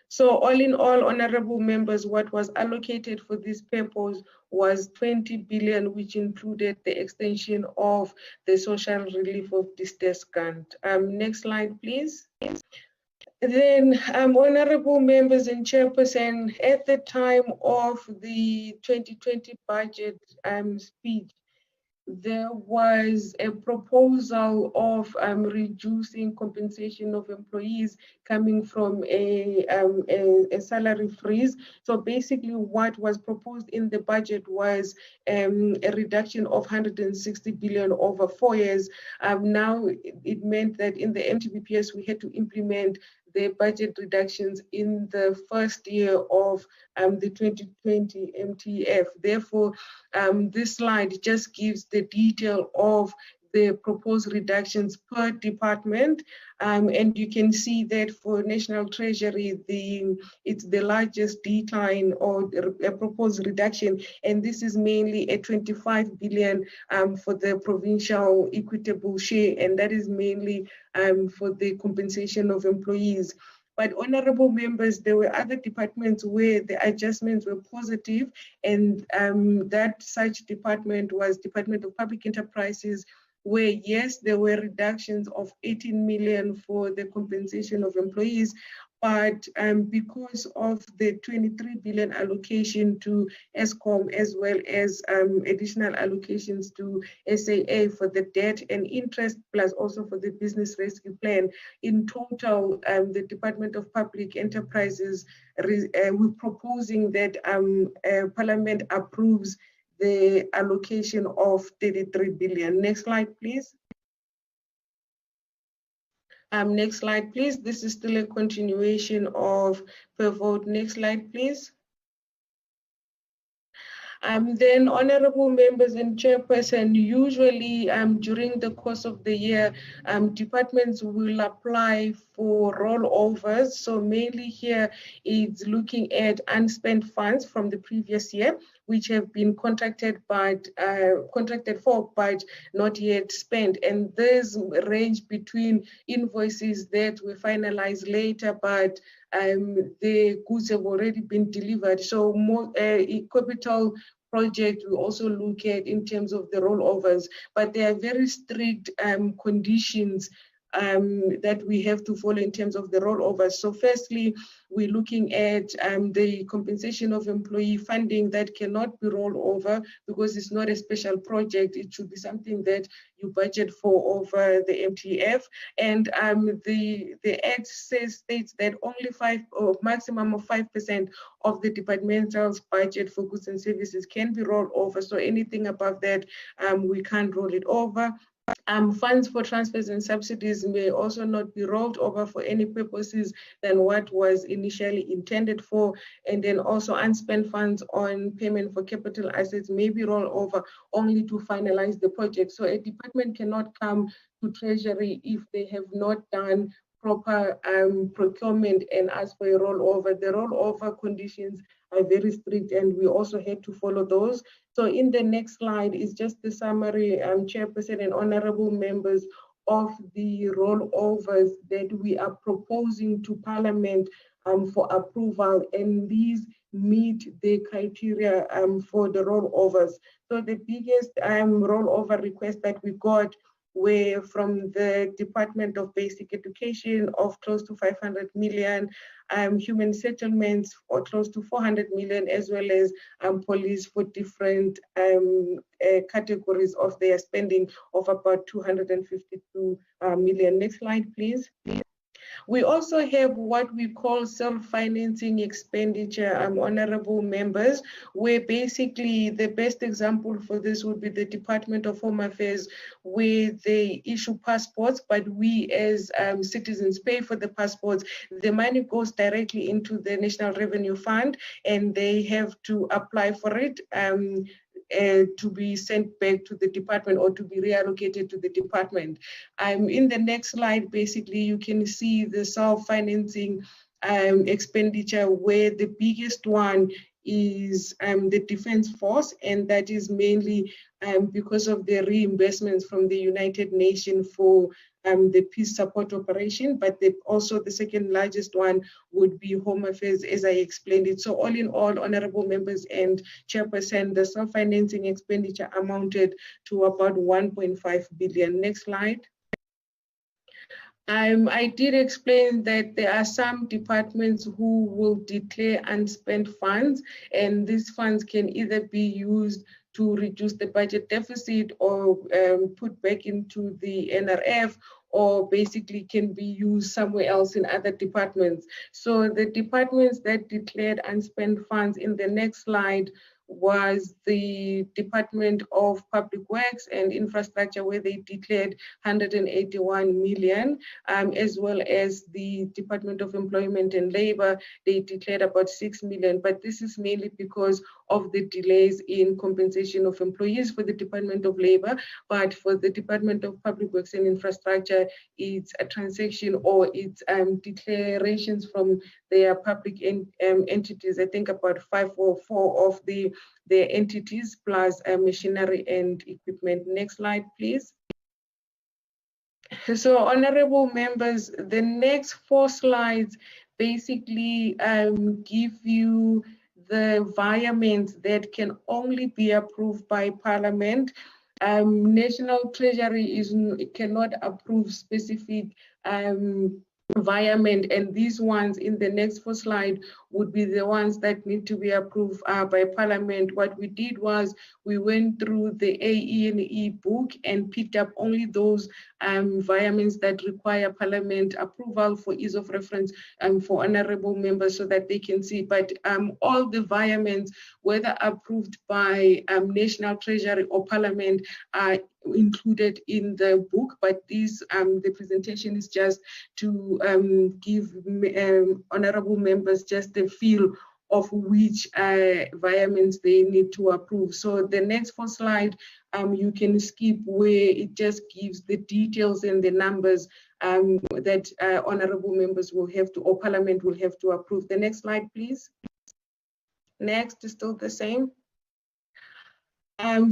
So all in all, honorable members, what was allocated for this purpose was 20 billion, which included the extension of the social relief of distress grant. Next slide, please. Then, honorable members and chairperson, at the time of the 2020 budget speech, there was a proposal of reducing compensation of employees coming from a salary freeze. So basically what was proposed in the budget was a reduction of 160 billion over 4 years. Now it meant that in the MTBPS we had to implement their budget reductions in the first year of the 2020 MTF. Therefore, this slide just gives the detail of the proposed reductions per department, and you can see that for National Treasury, it's the largest decline or a proposed reduction, and this is mainly a 25 billion for the provincial equitable share, and that is mainly for the compensation of employees. But honorable members, there were other departments where the adjustments were positive, and that such department was Department of Public Enterprises, where yes, there were reductions of 18 million for the compensation of employees, but because of the 23 billion allocation to ESCOM, as well as additional allocations to SAA for the debt and interest, plus also for the business rescue plan, in total, the Department of Public Enterprises, we're proposing that Parliament approves the allocation of 33 billion. Next slide, please. Next slide, please. This is still a continuation of per vote. Next slide, please. Then, honorable members and chairperson, usually during the course of the year, departments will apply for rollovers. So mainly here it's looking at unspent funds from the previous year, which have been contracted for but not yet spent. And these range between invoices that were finalized later, but the goods have already been delivered. So more capital project we also look at in terms of the rollovers, but there are very strict conditions that we have to follow in terms of the rollovers. So firstly, we're looking at the compensation of employee funding that cannot be rolled over because it's not a special project. It should be something that you budget for over the MTF. And the Act states that only maximum of 5% of the departmental's budget for goods and services can be rolled over. So anything above that, we can't roll it over. Funds for transfers and subsidies may also not be rolled over for any purposes than what was initially intended for. And then also unspent funds on payment for capital assets may be rolled over only to finalize the project. So a department cannot come to Treasury if they have not done proper procurement and ask for a rollover. The rollover conditions are very strict, and we also had to follow those. So in the next slide is just the summary, Chairperson and honorable members, of the rollovers that we are proposing to Parliament for approval, and these meet the criteria for the rollovers. So the biggest rollover request that we got were from the Department of Basic Education of close to 500 million, human settlements for close to 400 million, as well as police for different categories of their spending of about 252 million. Next slide, please. We also have what we call self-financing expenditure, honorable members, where basically the best example for this would be the Department of Home Affairs, where they issue passports, but we as citizens pay for the passports. The money goes directly into the National Revenue Fund, and they have to apply for it to be sent back to the department or to be reallocated to the department. In the next slide, basically, you can see the self-financing expenditure, where the biggest one is the Defense Force, and that is mainly because of the reimbursements from the United Nations for the peace support operation, but also the second largest one would be Home Affairs, as I explained it. So all in all, honorable members and chairperson, the self-financing expenditure amounted to about 1.5 billion. Next slide. I did explain that there are some departments who will declare unspent funds, and these funds can either be used to reduce the budget deficit or put back into the NRF, or basically can be used somewhere else in other departments. So the departments that declared unspent funds in the next slide was the Department of Public Works and Infrastructure, where they declared 181 million, as well as the Department of Employment and Labor, they declared about 6 million. But this is mainly because of the delays in compensation of employees for the Department of Labor. But for the Department of Public Works and Infrastructure, it's a transaction or it's declarations from their public entities. I think about 5 or 4 of their entities plus machinery and equipment. Next slide, please. So, honorable members, the next 4 slides basically give you the environments that can only be approved by Parliament. National Treasury cannot approve specific environment, and these ones in the next 4 slides would be the ones that need to be approved by Parliament. What we did was we went through the AE&E book and picked up only those environments that require Parliament approval for ease of reference for honorable members so that they can see. But all the environments, whether approved by National Treasury or Parliament, are included in the book, but this the presentation is just to give honorable members just a feel of which environments they need to approve. So the next 4 slides, you can skip, where it just gives the details and the numbers that honorable members will have to, or Parliament will have to approve. The next slide, please. Next is still the same.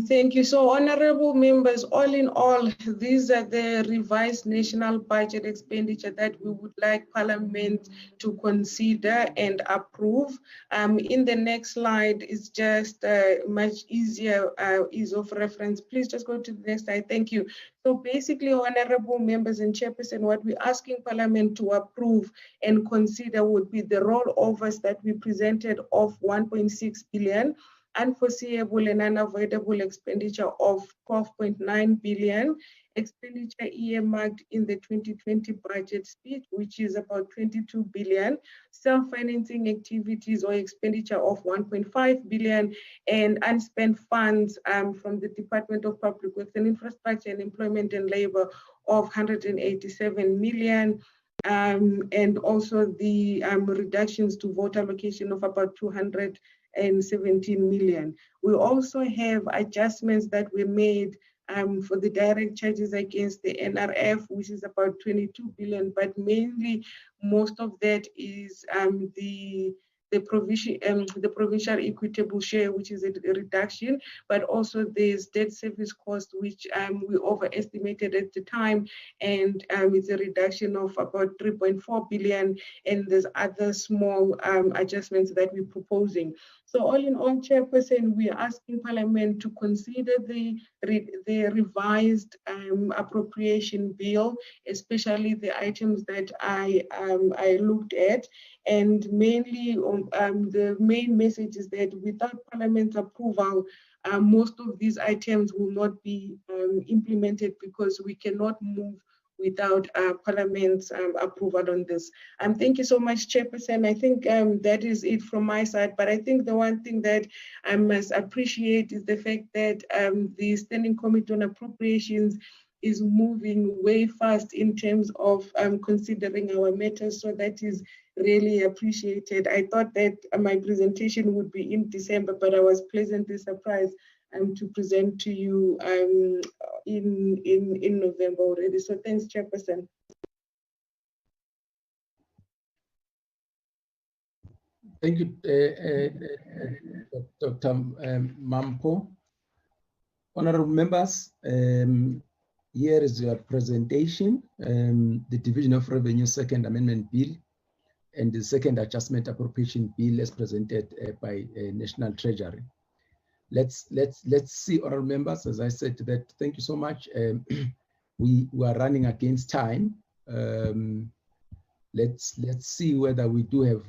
Thank you. So, honorable members, all in all, these are the revised national budget expenditure that we would like Parliament to consider and approve. In the next slide is just much easier ease of reference. Please just go to the next slide. Thank you. So basically, honorable members and chairperson, what we're asking Parliament to approve and consider would be the rollovers that we presented of 1.6 billion, unforeseeable and unavoidable expenditure of 12.9 billion, expenditure earmarked in the 2020 budget speech, which is about 22 billion, self-financing activities or expenditure of 1.5 billion, and unspent funds from the Department of Public Works and Infrastructure and Employment and Labor of 187 million. And also the reductions to voter allocation of about 217 million. We also have adjustments that were made for the direct charges against the NRF, which is about 22 billion, but mainly most of that is the provincial equitable share, which is a reduction, but also there's debt service cost, which we overestimated at the time, and it's a reduction of about 3.4 billion, and there's other small adjustments that we're proposing. So all in all, Chairperson, we are asking Parliament to consider the revised appropriation bill, especially the items that I looked at, and mainly the main message is that without Parliament's approval, most of these items will not be implemented because we cannot move without Parliament's approval on this. Thank you so much, Chairperson. I think that is it from my side, but I think the one thing that I must appreciate is the fact that the Standing Committee on Appropriations is moving way fast in terms of considering our matters, so that is really appreciated. I thought that my presentation would be in December, but I was pleasantly surprised to present to you in November already. So thanks, Chairperson. Thank you, Dr. Mampo. Honorable members, here is your presentation, the Division of Revenue Second Amendment Bill and the Second Adjustment Appropriation Bill as presented by National Treasury. Let's see, honorable members, as I said, that thank you so much. We are running against time. Let's see whether we do have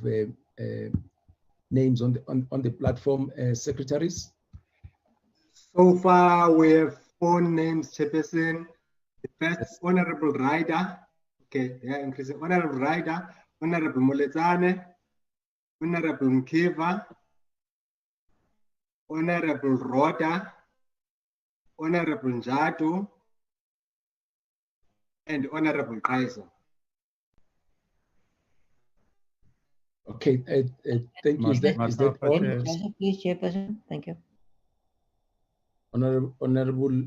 names on the platform, secretaries. So far, we have 4 names, Chairperson. The first, Honorable Ryder. Okay, yeah, increasing. Honorable Ryder, Honorable Moletsane, Honorable Mkiva, Honorable Rhoda, Honorable Njadu, and Honorable Kaiser. Okay, thank you. Is that all? Please, Chairperson. Thank you. Honorable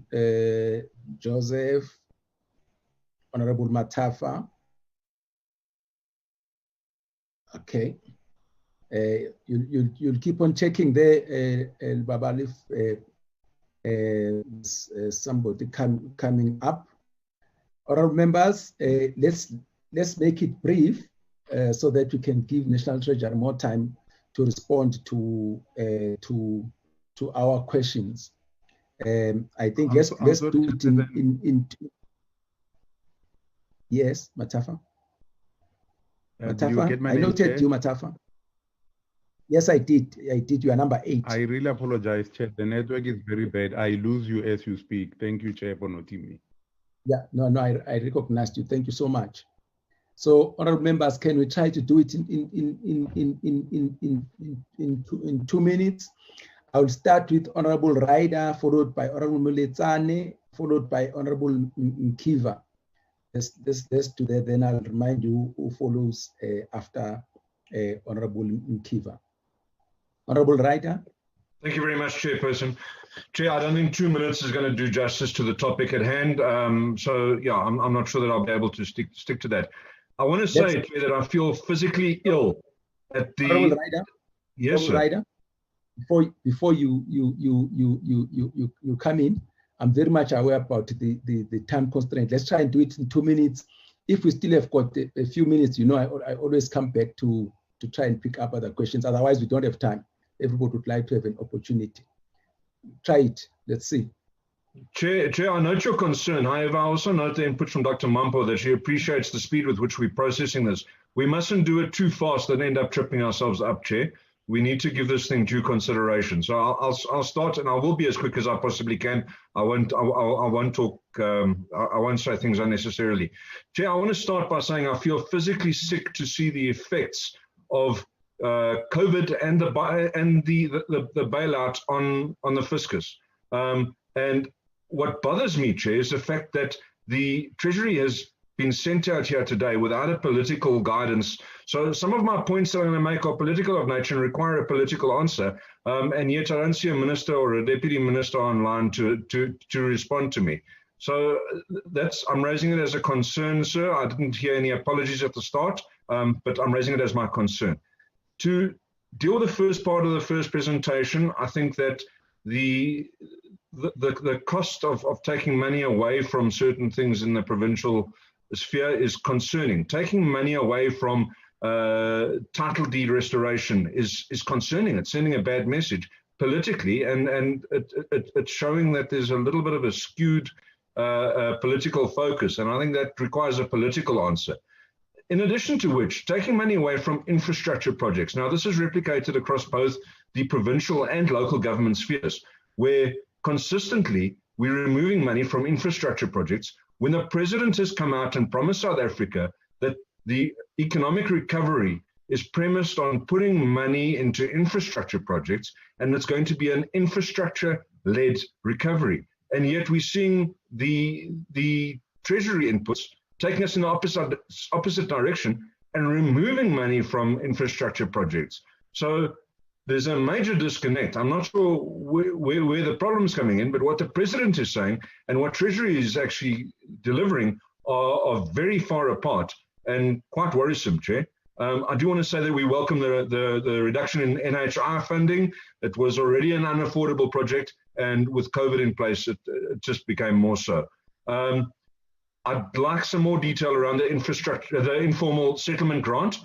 Joseph, Honorable Matafa. Okay. You'll keep on checking there, Babal, if somebody coming up. Honorable members, let's make it brief so that we can give National Treasury more time to respond to our questions. I think let's do it in yes, Matafa. Matafa, I noted you, Matafa. Yes, I did. You are number 8. I really apologize, Chair. The network is very bad. I lose you as you speak. Thank you, Chair, for noting me. Yeah, no, I recognized you. Thank you so much. So, honorable members, can we try to do it in 2 minutes? I will start with Honorable Ryder, followed by Honorable Muletsane, followed by Honorable Mkiva. Let's do that. Then I'll remind you who follows after Honorable Mkiva. Honorable Ryder. Thank you very much, Chairperson. Chair, I don't think 2 minutes is going to do justice to the topic at hand. So, yeah, I'm not sure that I'll be able to stick to that. I want to say, Chair, that I feel physically ill at the. Honorable Ryder. Yes, sir. Ryder, before you come in, I'm very much aware about the time constraint. Let's try and do it in 2 minutes. If we still have got a few minutes, you know, I always come back to try and pick up other questions. Otherwise, we don't have time. Everybody would like to have an opportunity. Try it. Let's see. Chair, I note your concern. However, I also note the input from Dr. Mampo that she appreciates the speed with which we're processing this. We mustn't do it too fast and end up tripping ourselves up, Chair. We need to give this thing due consideration. So I'll start, and I will be as quick as I possibly can. I won't talk. I won't say things unnecessarily. Chair, I want to start by saying I feel physically sick to see the effects of COVID and the bailout on the fiscus. And what bothers me, Chair, is the fact that the Treasury has been sent out here today without a political guidance. So some of my points that I'm going to make are political of nature and require a political answer. And yet I don't see a minister or a deputy minister online to respond to me. So I'm raising it as a concern, sir. I didn't hear any apologies at the start, but I'm raising it as my concern. To deal with the first part of the first presentation, I think that the cost of taking money away from certain things in the provincial sphere is concerning. Taking money away from title deed restoration is concerning. It's sending a bad message politically, and it's showing that there's a little bit of a skewed political focus, and I think that requires a political answer. In addition to which, taking money away from infrastructure projects. Now, this is replicated across both the provincial and local government spheres, where consistently we're removing money from infrastructure projects when the president has come out and promised South Africa that the economic recovery is premised on putting money into infrastructure projects, and it's going to be an infrastructure-led recovery. And yet we're seeing the Treasury inputs taking us in the opposite direction and removing money from infrastructure projects. So there's a major disconnect. I'm not sure where the problem's coming in, but what the president is saying and what Treasury is actually delivering are very far apart and quite worrisome, Chair. I do want to say that we welcome the reduction in NHI funding. It was already an unaffordable project, and with COVID in place, it just became more so. I'd like some more detail around the infrastructure, the informal settlement grant,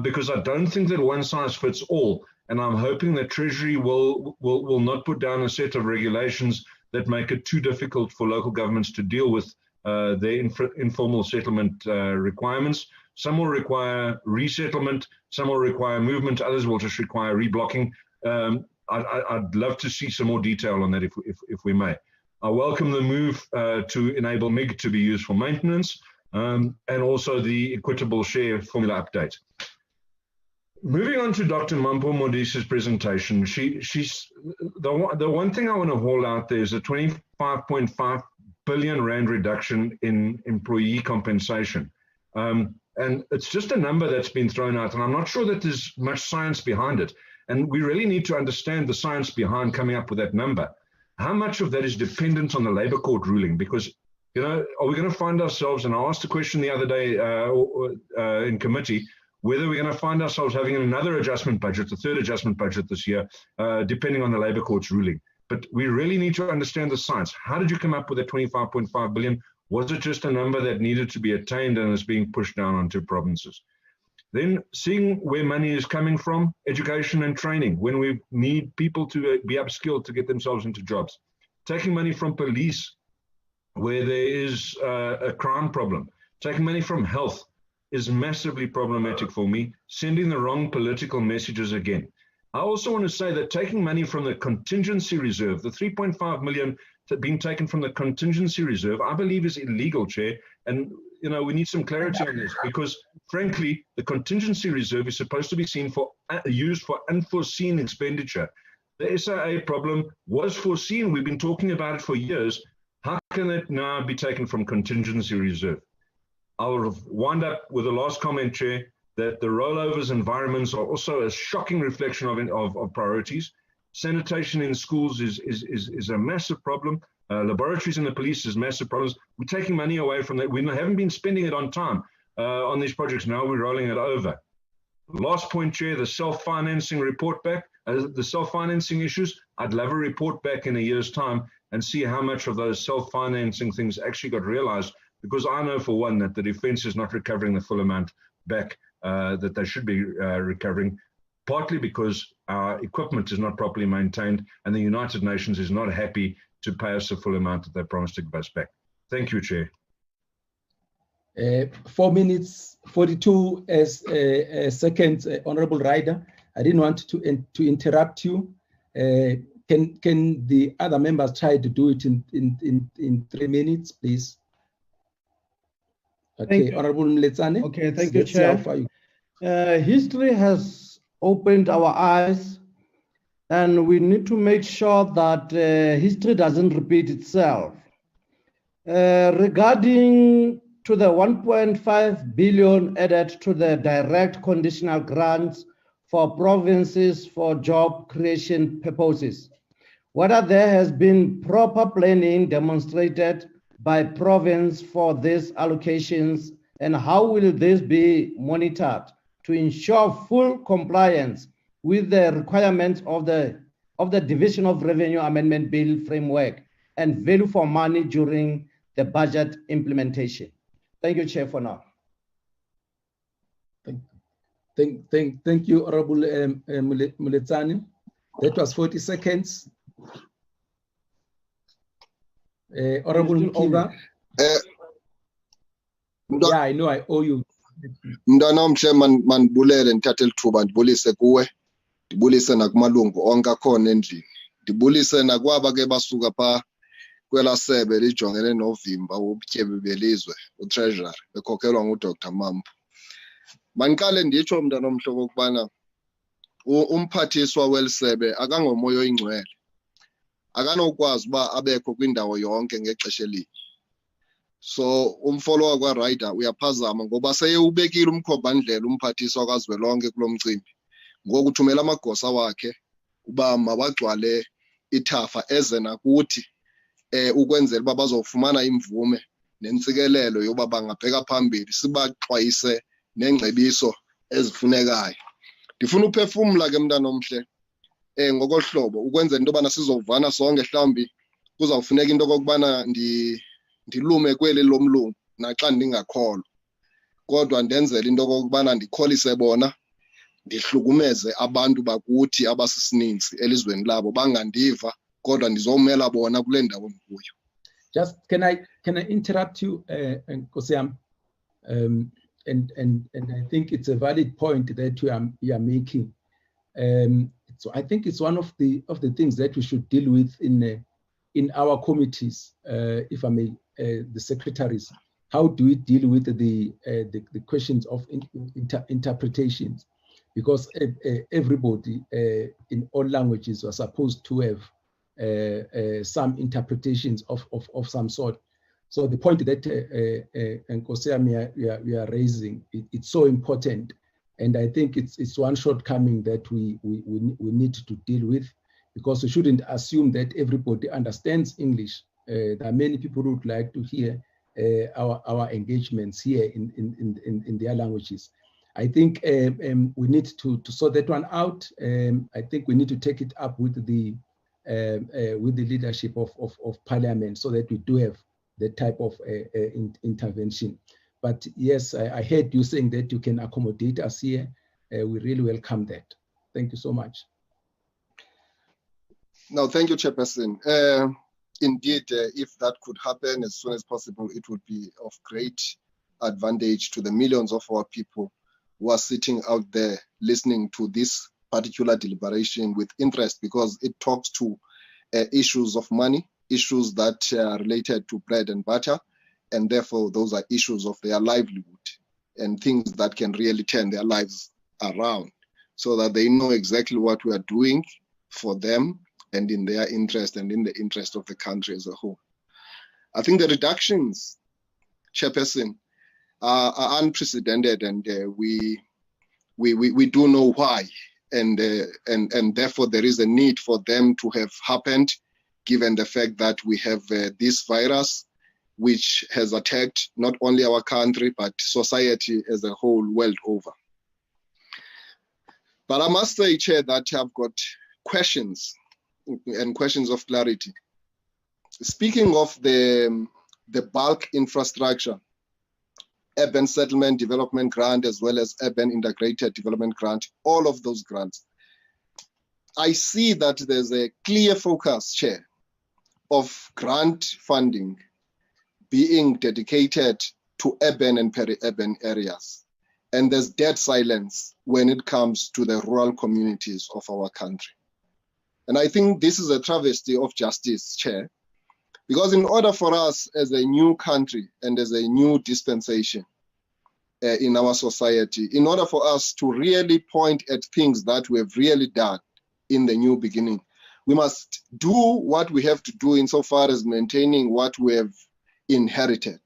because I don't think that one size fits all. And I'm hoping that Treasury will not put down a set of regulations that make it too difficult for local governments to deal with their informal settlement requirements. Some will require resettlement, some will require movement, others will just require reblocking. I'd love to see some more detail on that if we may. I welcome the move to enable MIG to be used for maintenance and also the Equitable share formula update. moving on to Dr. Mampo Modisa's presentation, she's the one thing I want to haul out there is a 25.5 billion rand reduction in employee compensation. And it's just a number that's been thrown out, and I'm not sure that there's much science behind it. And we really need to understand the science behind coming up with that number. How much of that is dependent on the Labour Court ruling? Because, you know, are we going to find ourselves, and I asked a question the other day in committee, whether we're going to find ourselves having another adjustment budget, the third adjustment budget this year, depending on the Labour Court's ruling. But we really need to understand the science. How did you come up with that 25.5 billion? Was it just a number that needed to be attained and is being pushed down onto provinces? Then seeing where money is coming from, education and training, when we need people to be upskilled to get themselves into jobs. Taking money from police, where there is a crime problem. Taking money from health is massively problematic for me, sending the wrong political messages again. I also want to say that taking money from the contingency reserve, the 3.5 million being taken from the contingency reserve, I believe is illegal, Chair. And, you know, we need some clarity on this because, frankly, the contingency reserve is supposed to be used for unforeseen expenditure. The SIA problem was foreseen. We've been talking about it for years. How can it now be taken from contingency reserve? I'll wind up with the last comment, Chair, that the rollovers environments are also a shocking reflection of priorities. Sanitation in schools is a massive problem. Laboratories in the police is massive problems. We're taking money away from that. We haven't been spending it on time on these projects. Now we're rolling it over. Last point, Chair, the self-financing report back, the self-financing issues. I'd love a report back in a year's time and see how much of those self-financing things actually got realized, because I know for one that the defense is not recovering the full amount back that they should be recovering, partly because our equipment is not properly maintained and the United Nations is not happy to pay us the full amount that they promised to give us back. Thank you, Chair. 4 minutes, 42 seconds, Honorable Ryder. I didn't want to interrupt you. Can the other members try to do it in 3 minutes, please? Okay, Honorable Mletsane. Okay, thank you, Chair. History has opened our eyes, and we need to make sure that history doesn't repeat itself. Regarding to the 1.5 billion added to the direct conditional grants for provinces for job creation purposes, whether there has been proper planning demonstrated by province for these allocations, and how will this be monitored to ensure full compliance with the requirements of the Division of Revenue Amendment Bill framework and value for money during the budget implementation? Thank you, Chair, for now. Thank you, Honorable Muletsani. That was 40 seconds. Honorable Mkiva. Yeah, I know I owe you. Mntanam Chairman, mandibulele ndithathe lithuba ndibulise kuwe, ndibulise nakumalungu onke akhona endlini, ndibulise nakwaba ke basuka pha kwela sebe lijongene novimba wobutyebi belizwe, uTreasury, bekhokelwa nguDr. Mampo. Mandiqale nditsho mntanomhlobo ukubana umphathiswa weli sebe akangomoya oyingcwele, akanokwazi uba abekho kwindawo yonke ngexesha elinye. So umfolo wakwa-Ryder uyaphazama ngoba seyewubekile umkhombandlela umphathiswa kazwelonke kulo mcimbi, ngoku uthumela amagosa wakhe uba mabagcwale ithafa eze nakuthi ukwenzela uba bazofumana imvume nentsikelelo yoba bangabheka phambili, sibaxwayise nengcebiso ezifunekayo. Ndifuna uphefumla ke mntanomhle ngokohlobo ukwenzela into yobana sizovana sonke, mhlawumbi kuzawufuneka into okokubana ndilume kweli lomlungu naxa ndingakholwa, kodwa ndenzele into okokubana ndikholise bona, ndihlukumeze abantu bakuthi abasisininzi elizweni labo bangandiva, kodwa ndizomela bona kule ndawo ndikuyo. Just can I interrupt you, Nkosiyam? And I think it's a valid point that you are making. So I think it's one of the things that we should deal with in our committees, if I may, the secretaries. How do we deal with the questions of interpretations? because everybody in all languages was supposed to have some interpretations of some sort. So the point that Nkosiyami we are raising, it's so important, and I think it's one shortcoming that we need to deal with, because we shouldn't assume that everybody understands English. There are many people who would like to hear our engagements here in their languages. I think we need to sort that one out. I think we need to take it up with the leadership of Parliament, so that we do have that type of intervention. But yes, I heard you saying that you can accommodate us here. We really welcome that. Thank you so much. No, thank you, Chairperson. Indeed, if that could happen as soon as possible, it would be of great advantage to the millions of our people who are sitting out there listening to this particular deliberation with interest, because it talks to issues of money, issues that are related to bread and butter, and therefore those are issues of their livelihood and things that can really turn their lives around, so that they know exactly what we are doing for them and in their interest and in the interest of the country as a whole. I think the reductions, Chairperson, are unprecedented, and we do know why, and therefore there is a need for them to have happened, given the fact that we have this virus which has attacked not only our country but society as a whole world over. But I must say, Chair, that I've got questions and questions of clarity. Speaking of the bulk infrastructure, urban settlement development grant, as well as urban integrated development grant, all of those grants, I see that there's a clear focus, Chair, of grant funding being dedicated to urban and peri-urban areas. And there's dead silence when it comes to the rural communities of our country. And I think this is a travesty of justice, Chair, because in order for us as a new country and as a new dispensation in our society, in order for us to really point at things that we have really done in the new beginning, we must do what we have to do insofar as maintaining what we have inherited,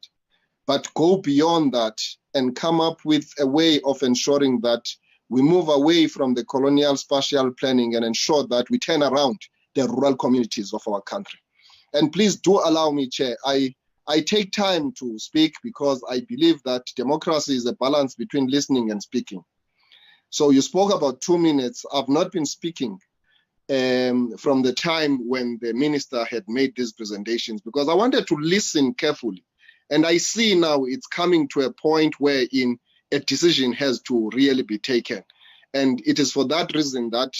but go beyond that and come up with a way of ensuring that we move away from the colonial spatial planning and ensure that we turn around the rural communities of our country. And please do allow me, Chair, I take time to speak because I believe that democracy is a balance between listening and speaking. So you spoke about 2 minutes. I've not been speaking from the time when the minister had made these presentations, because I wanted to listen carefully. And I see now it's coming to a point wherein a decision has to really be taken. And it is for that reason that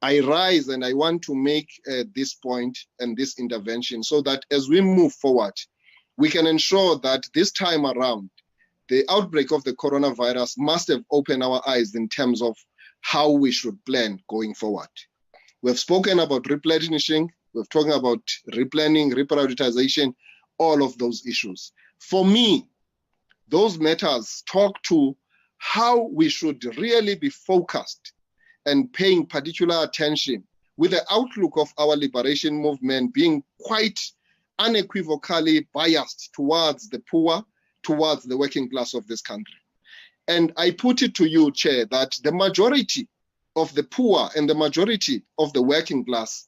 I rise and I want to make this point and this intervention, so that as we move forward, we can ensure that this time around, the outbreak of the coronavirus must have opened our eyes in terms of how we should plan going forward. We've spoken about replenishing, we've talked about replanning, reprioritization, all of those issues. For me, those matters talk to how we should really be focused and paying particular attention, with the outlook of our liberation movement being quite unequivocally biased towards the poor, towards the working class of this country. And I put it to you, Chair, that the majority of the poor and the majority of the working class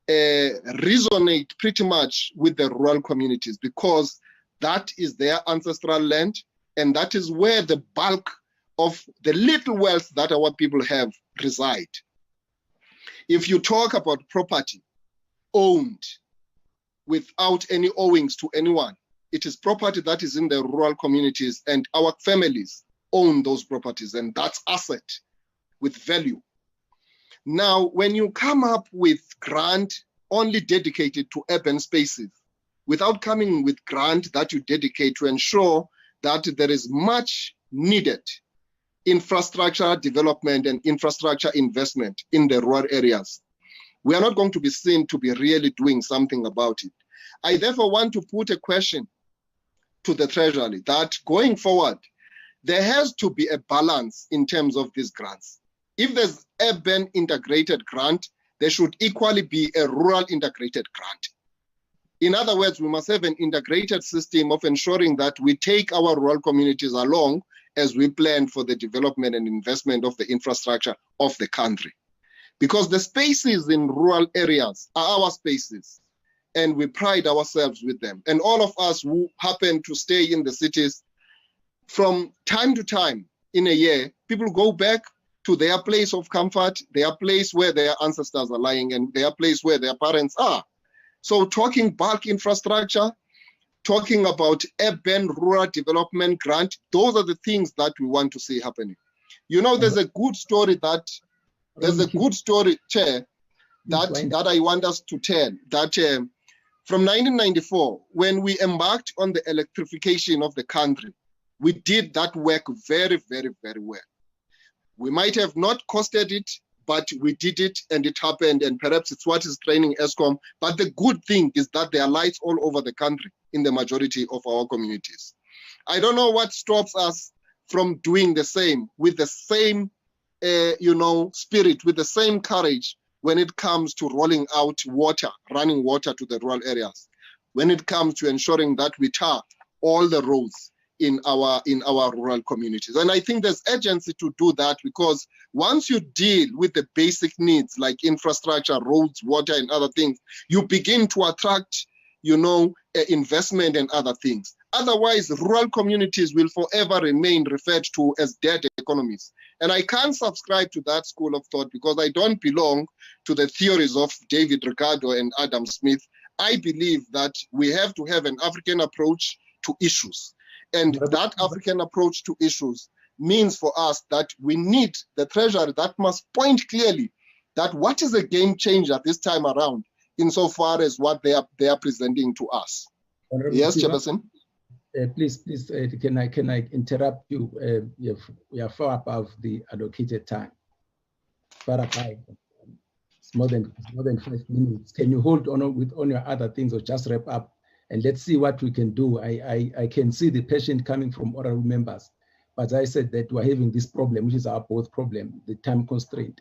resonate pretty much with the rural communities, because that is their ancestral land, and that is where the bulk of the little wealth that our people have reside. If you talk about property owned without any owings to anyone, it is property that is in the rural communities, and our families own those properties, and that's asset with value. Now, when you come up with grant only dedicated to urban spaces, without coming with grant that you dedicate to ensure that there is much needed infrastructure development and infrastructure investment in the rural areas, we are not going to be seen to be really doing something about it. I therefore want to put a question to the Treasury that going forward, there has to be a balance in terms of these grants. If there's urban integrated grant, there should equally be a rural integrated grant. In other words, we must have an integrated system of ensuring that we take our rural communities along as we plan for the development and investment of the infrastructure of the country. Because the spaces in rural areas are our spaces, and we pride ourselves with them. And all of us who happen to stay in the cities, from time to time in a year, people go back to their place of comfort, their place where their ancestors are lying, and their place where their parents are. So talking bulk infrastructure, talking about urban rural development grant, those are the things that we want to see happening. You know, there's a good story Chair, that I want us to tell, that from 1994, when we embarked on the electrification of the country, we did that work very, very, very well. We might have not costed it, but we did it and it happened, and perhaps it's what is training ESCOM. But the good thing is that there are lights all over the country in the majority of our communities. I don't know what stops us from doing the same with the same spirit, with the same courage when it comes to rolling out water, running water to the rural areas, when it comes to ensuring that we tar all the roads in our rural communities. And I think there's urgency to do that, because once you deal with the basic needs like infrastructure, roads, water, and other things, you begin to attract, investment and other things. Otherwise, rural communities will forever remain referred to as dead economies. And I can't subscribe to that school of thought, because I don't belong to the theories of David Ricardo and Adam Smith. I believe that we have to have an African approach to issues. And that African approach to issues means for us that we need the Treasury that must point clearly that what is a game changer this time around, insofar as what they are presenting to us. Yes, Chairperson. Please, can I interrupt you? We are far above the allocated time. Far above. It's more than 5 minutes. Can you hold on with on your other things, or just wrap up? And let's see what we can do. I can see the passion coming from honorable members, but I said that we're having this problem, which is our both problem, the time constraint.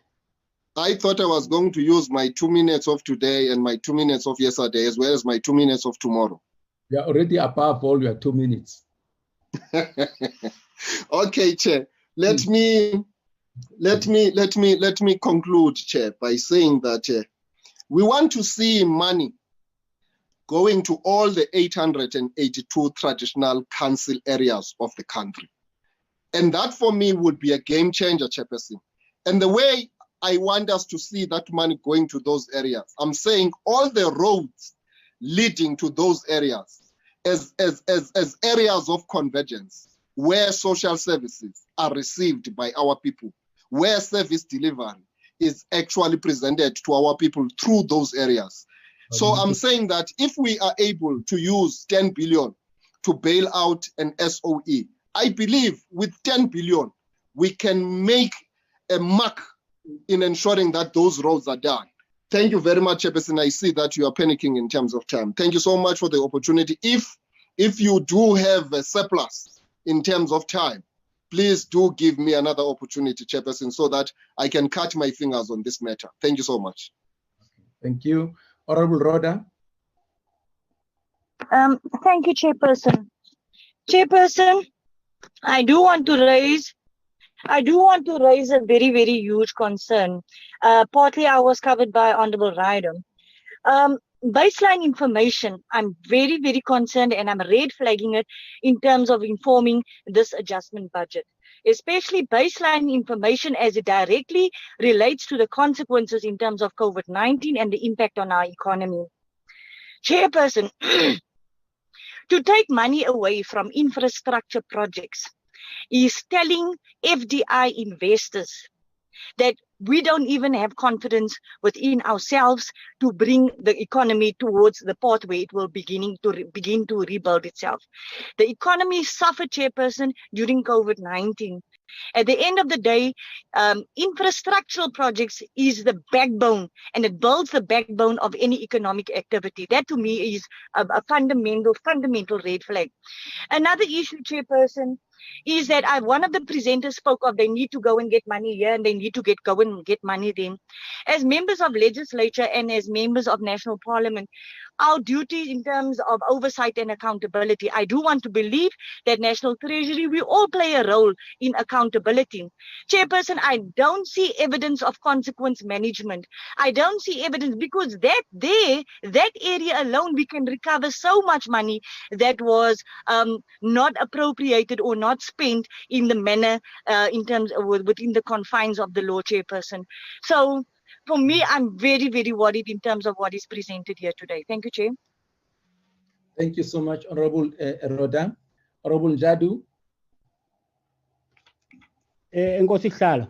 I thought I was going to use my 2 minutes of today and my 2 minutes of yesterday, as well as my 2 minutes of tomorrow. You are already above all your 2 minutes. Okay, Chair. Let me conclude, Chair, by saying that we want to see money going to all the 882 traditional council areas of the country. And that for me would be a game changer, Chairperson. And the way I want us to see that money going to those areas, I'm saying all the roads leading to those areas as areas of convergence, where social services are received by our people, where service delivery is actually presented to our people through those areas. So I'm saying that if we are able to use 10 billion to bail out an SOE, I believe with 10 billion, we can make a mark in ensuring that those roads are done. Thank you very much, Chairperson. I see that you are panicking in terms of time. Thank you so much for the opportunity. If you do have a surplus in terms of time, please do give me another opportunity, Chairperson, so that I can cut my fingers on this matter. Thank you so much. Thank you. Honorable Rhoda. Thank you, Chairperson. Chairperson, I do want to raise a very, very huge concern. Partly I was covered by Honorable Ryder. Baseline information, I'm very, very concerned, and I'm red flagging it in terms of informing this adjustment budget, especially baseline information as it directly relates to the consequences in terms of COVID-19 and the impact on our economy. Chairperson, to take money away from infrastructure projects is telling FDI investors that we don't even have confidence within ourselves to bring the economy towards the path where it will begin to rebuild itself. The economy suffered, Chairperson, during COVID-19. At the end of the day, infrastructural projects is the backbone, and it builds the backbone of any economic activity. That to me is a fundamental red flag. Another issue, Chairperson, is that one of the presenters spoke of they need to go and get money here and they need to go and get money there. As members of legislature and as members of national parliament, our duty in terms of oversight and accountability, I do want to believe that National Treasury, we all play a role in accountability. Chairperson, I don't see evidence of consequence management. I don't see evidence because that area alone, we can recover so much money that was not appropriated or not spent in the manner in terms of within the confines of the law, Chairperson. So for me, I'm very, very worried in terms of what is presented here today. Thank you, Chair. Thank you so much, Honorable Roda. Honorable Jadu. Nkosi Hlalo.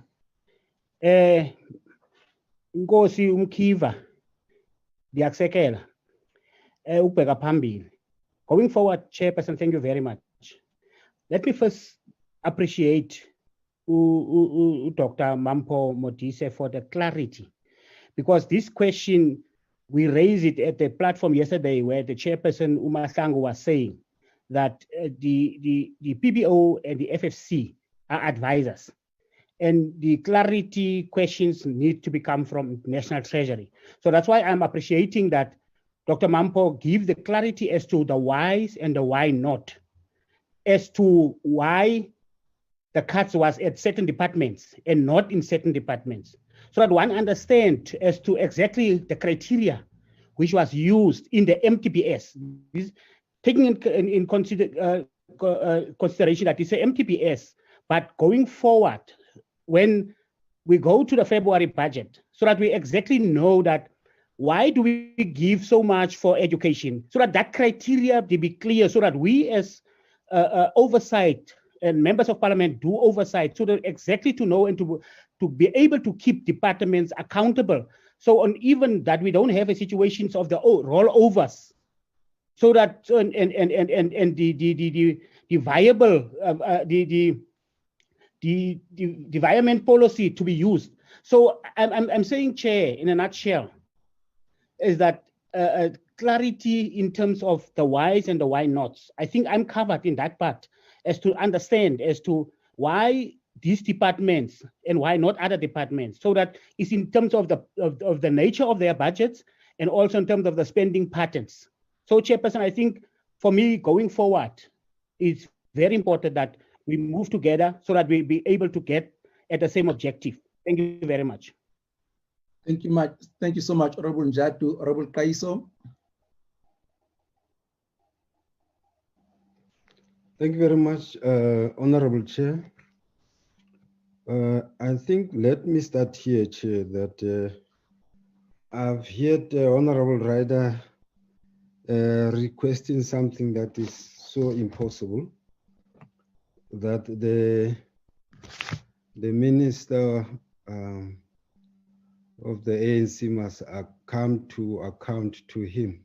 Nkosi Umkhiva. Ndiyakusekela. Ukubheka phambili. Going forward, Chairperson, thank you very much. Let me first appreciate Dr. Mampo Modise for the clarity, because this question, we raised it at the platform yesterday where the Chairperson Umasango was saying that the PBO and the FFC are advisors, and the clarity questions need to come from National Treasury. So that's why I'm appreciating that Dr. Mampo give the clarity as to the whys and the why not, as to why the cuts was at certain departments and not in certain departments, so that one understand as to exactly the criteria which was used in the MTPS. Taking in consideration that it's a MTPS, but going forward, when we go to the February budget, so that we exactly know that why do we give so much for education, so that that criteria to be clear, so that we as oversight and members of parliament do oversight, so that exactly to know and to be able to keep departments accountable. So on even that we don't have a situations of the rollovers, so that and the viable the environment policy to be used. So I'm saying, Chair, in a nutshell, is that clarity in terms of the whys and the why nots. I think I'm covered in that part as to understand as to why these departments and why not other departments, so that it's in terms of the nature of their budgets and also in terms of the spending patterns. So, Chairperson, I think for me going forward, it's very important that we move together so that we be able to get at the same objective. Thank you very much. Thank you much. Thank you so much, Honorable Njatu. Honorable Kaiso. Thank you very much, Honorable Chair. I think let me start here, Chair, that I've heard the Honorable Rider requesting something that is so impossible, that the Minister of the ANC must come to account to him.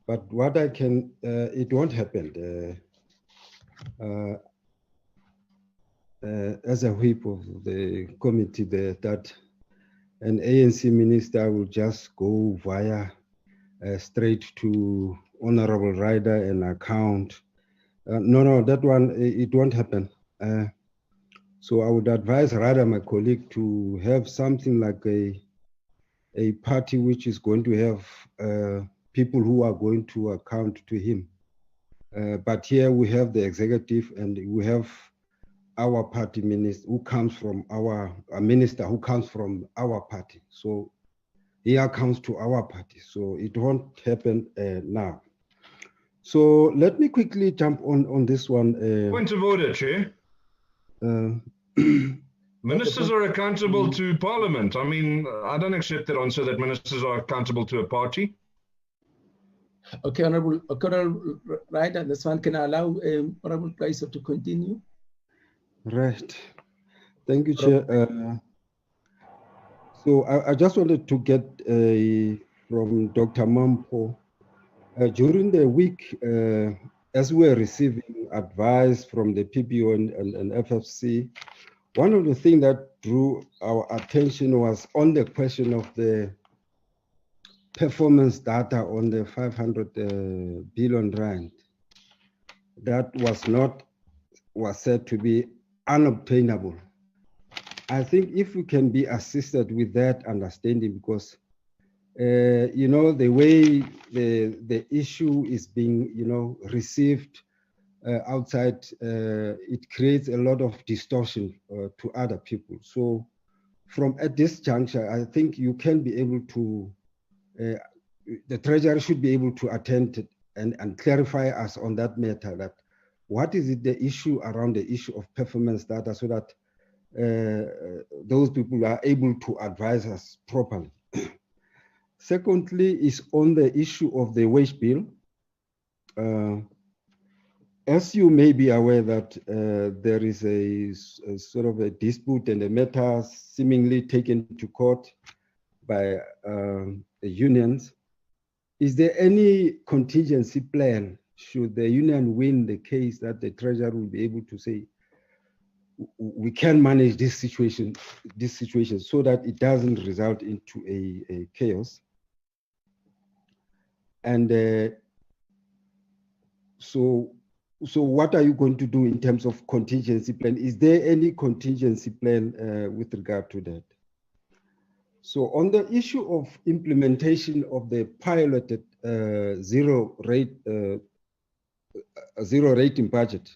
But what I can, it won't happen. As a whip of the committee there, that an ANC minister will just go via straight to Honorable Rider and account. No, that one, it won't happen. So I would advise rather my colleague to have something like a party which is going to have people who are going to account to him. But here we have the executive and we have our party minister who comes from a minister who comes from our party. So he accounts to our party. So it won't happen now. So let me quickly jump on this one. Point of order, Chair. Ministers are accountable to Parliament. I mean, I don't accept that answer that ministers are accountable to a party. Okay, Honorable Rider, this one can allow Honorable Kaiso to continue. Right. Thank you, Chair. So I just wanted to get from Dr. Mampo. During the week, as we were receiving advice from the PBO and FFC, one of the things that drew our attention was on the question of the performance data on the 500 billion rand. That was not was said to be unobtainable. I think if we can be assisted with that understanding, because you know, the way the issue is being, you know, received outside, it creates a lot of distortion to other people. So from at this juncture, I think you can be able to, the Treasury should be able to attend and clarify us on that matter, that what is it, the issue around the issue of performance data, so that those people are able to advise us properly. Secondly, is on the issue of the wage bill. As you may be aware that there is a sort of a dispute and a matter seemingly taken to court by the unions. Is there any contingency plan should the union win the case, that the Treasury will be able to say, we can manage this situation so that it doesn't result into a chaos? And so what are you going to do in terms of contingency plan? Is there any contingency plan with regard to that? So on the issue of implementation of the piloted zero rating budget,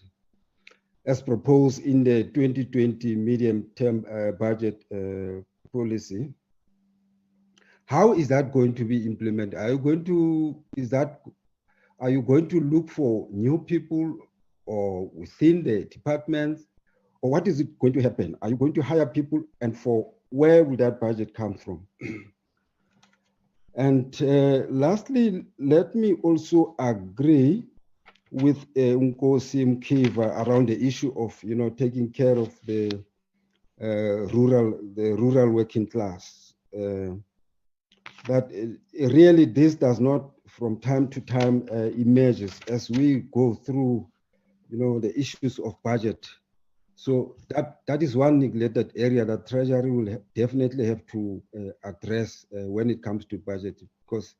as proposed in the 2020 medium-term budget policy, how is that going to be implemented? Are you going to, are you going to look for new people or within the departments, or what is it going to happen? Are you going to hire people, and for where will that budget come from? And lastly, let me also agree with Nkosi Mkiva around the issue of, you know, taking care of the rural working class. That really this does not, from time to time, emerges as we go through, you know, the issues of budget. So that is one neglected area that Treasury will definitely have to address when it comes to budget, because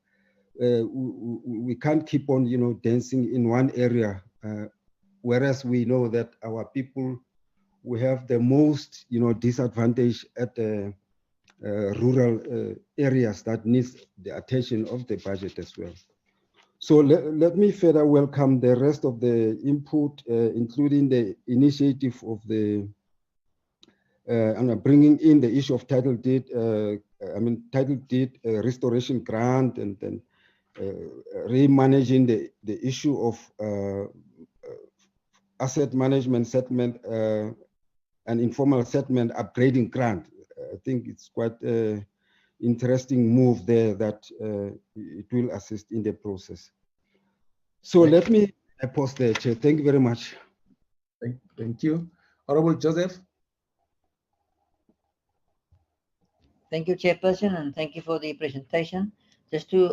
we can't keep on, you know, dancing in one area, whereas we know that our people, we have the most, you know, disadvantage at the rural areas that needs the attention of the budget as well. So let me further welcome the rest of the input, including the initiative of the and bringing in the issue of title deed, title deed restoration grant, and then remanaging the issue of asset management settlement and informal settlement upgrading grant. I think it's quite an interesting move there that it will assist in the process. So let me pause there, Chair. Thank you very much. Thank you. Honorable Joseph. Thank you, Chairperson, and thank you for the presentation. Just to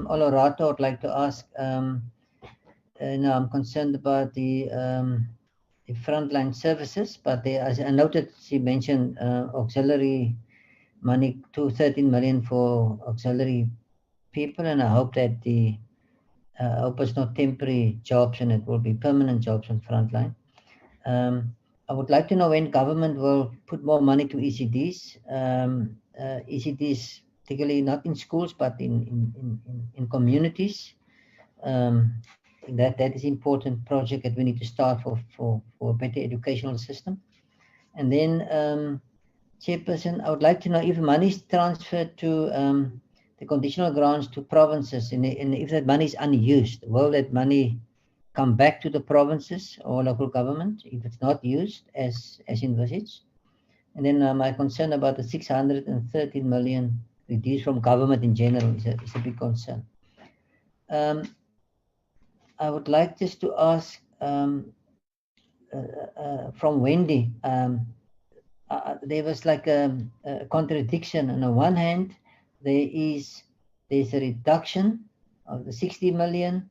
Olerato, I would like to ask, now I'm concerned about the frontline services, but as I noted, she mentioned auxiliary money, 13 million for auxiliary people, and I hope that I hope it's not temporary jobs and it will be permanent jobs on frontline. I would like to know when government will put more money to ECDs, ECDs particularly not in schools but in communities. That is important project that we need to start for a better educational system. And then, Chairperson, I would like to know if money is transferred to the conditional grants to provinces, and if that money is unused, will that money come back to the provinces or local government if it's not used as envisaged? And then my concern about the 613 million reduced from government in general is a big concern. I would like just to ask from Wendy, there was like a contradiction. On the one hand, there's a reduction of the 60 million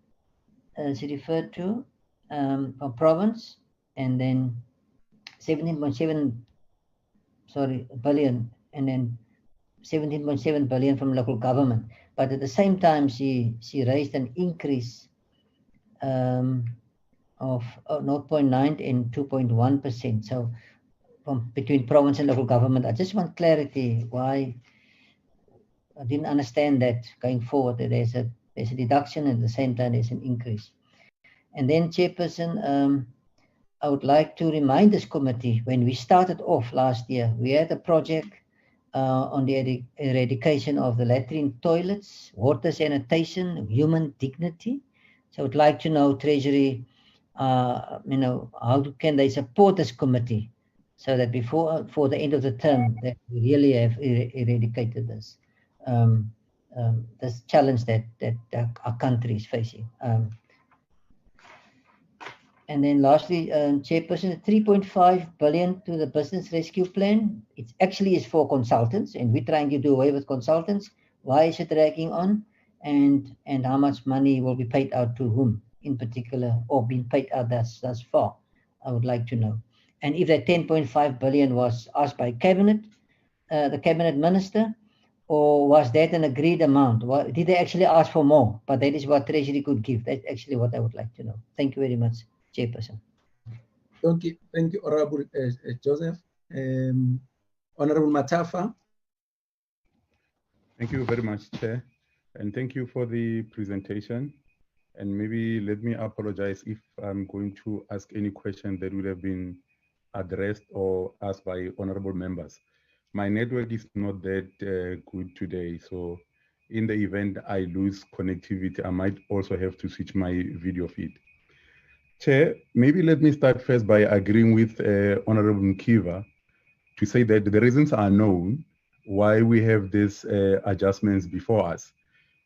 she referred to from province, and then 17.7 billion, and then 17.7 billion from local government. But at the same time, she raised an increase on of 0.9 and 2.1%. So from between province and local government, I just want clarity why I didn't understand that going forward that there's a deduction and at the same time there's an increase. And then, Chairperson, I would like to remind this committee, when we started off last year, we had a project on the eradication of the latrine toilets, water sanitation, human dignity. So I would like to know, Treasury, how can they support this committee so that for the end of the term that we really have eradicated this this challenge that our country is facing. And then lastly, Chairperson, 3.5 billion to the business rescue plan. It actually is for consultants, and we're trying to do away with consultants. Why is it dragging on? And how much money will be paid out to whom in particular, or been paid out thus far? I would like to know. And if that 10.5 billion was asked by Cabinet, the Cabinet Minister, or was that an agreed amount? Did they actually ask for more? But that is what Treasury could give. That's actually what I would like to know. Thank you very much, Chairperson. Thank you, Honorable Joseph. Honorable Matafa. Thank you very much, Chair. And thank you for the presentation. And maybe let me apologize if I'm going to ask any question that would have been addressed or asked by honorable members. My network is not that good today, so in the event I lose connectivity, I might also have to switch my video feed. Chair, maybe let me start first by agreeing with Honorable Mkiva to say that the reasons are known why we have these adjustments before us.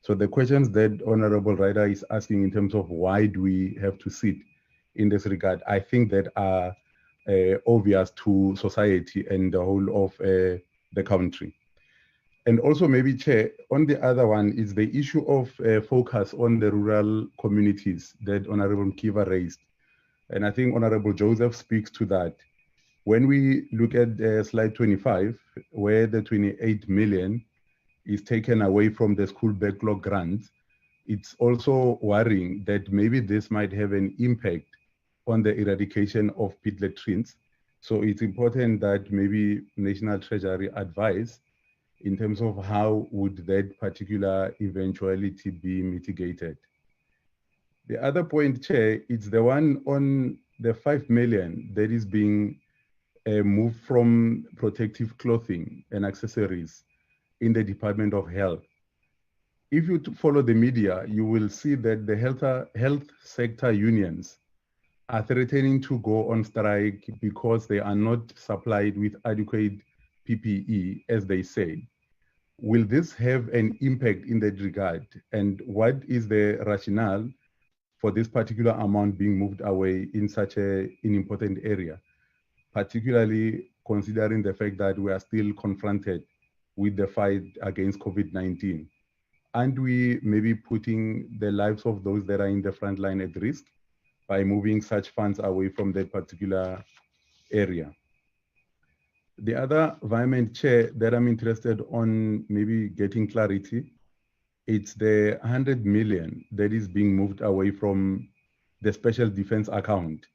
So the questions that Honorable Ryder is asking in terms of why do we have to sit in this regard, I think that are obvious to society and the whole of the country. And also maybe, Chair, on the other one is the issue of focus on the rural communities that Honorable Mkiva raised. And I think Honorable Joseph speaks to that. When we look at slide 25, where the 28 million is taken away from the school backlog grants, it's also worrying that maybe this might have an impact on the eradication of pit latrines. So it's important that maybe National Treasury advise in terms of how would that particular eventuality be mitigated. The other point, Chair, it's the one on the 5 million that is being moved from protective clothing and accessories in the Department of Health. If you follow the media, you will see that the health sector unions are threatening to go on strike because they are not supplied with adequate PPE, as they say. Will this have an impact in that regard? And what is the rationale for this particular amount being moved away in such an important area, particularly considering the fact that we are still confronted with the fight against COVID-19? Aren't we maybe putting the lives of those that are in the front line at risk by moving such funds away from that particular area? The other environment, Chair, that I'm interested on maybe getting clarity, it's the 100 million that is being moved away from the special defense account.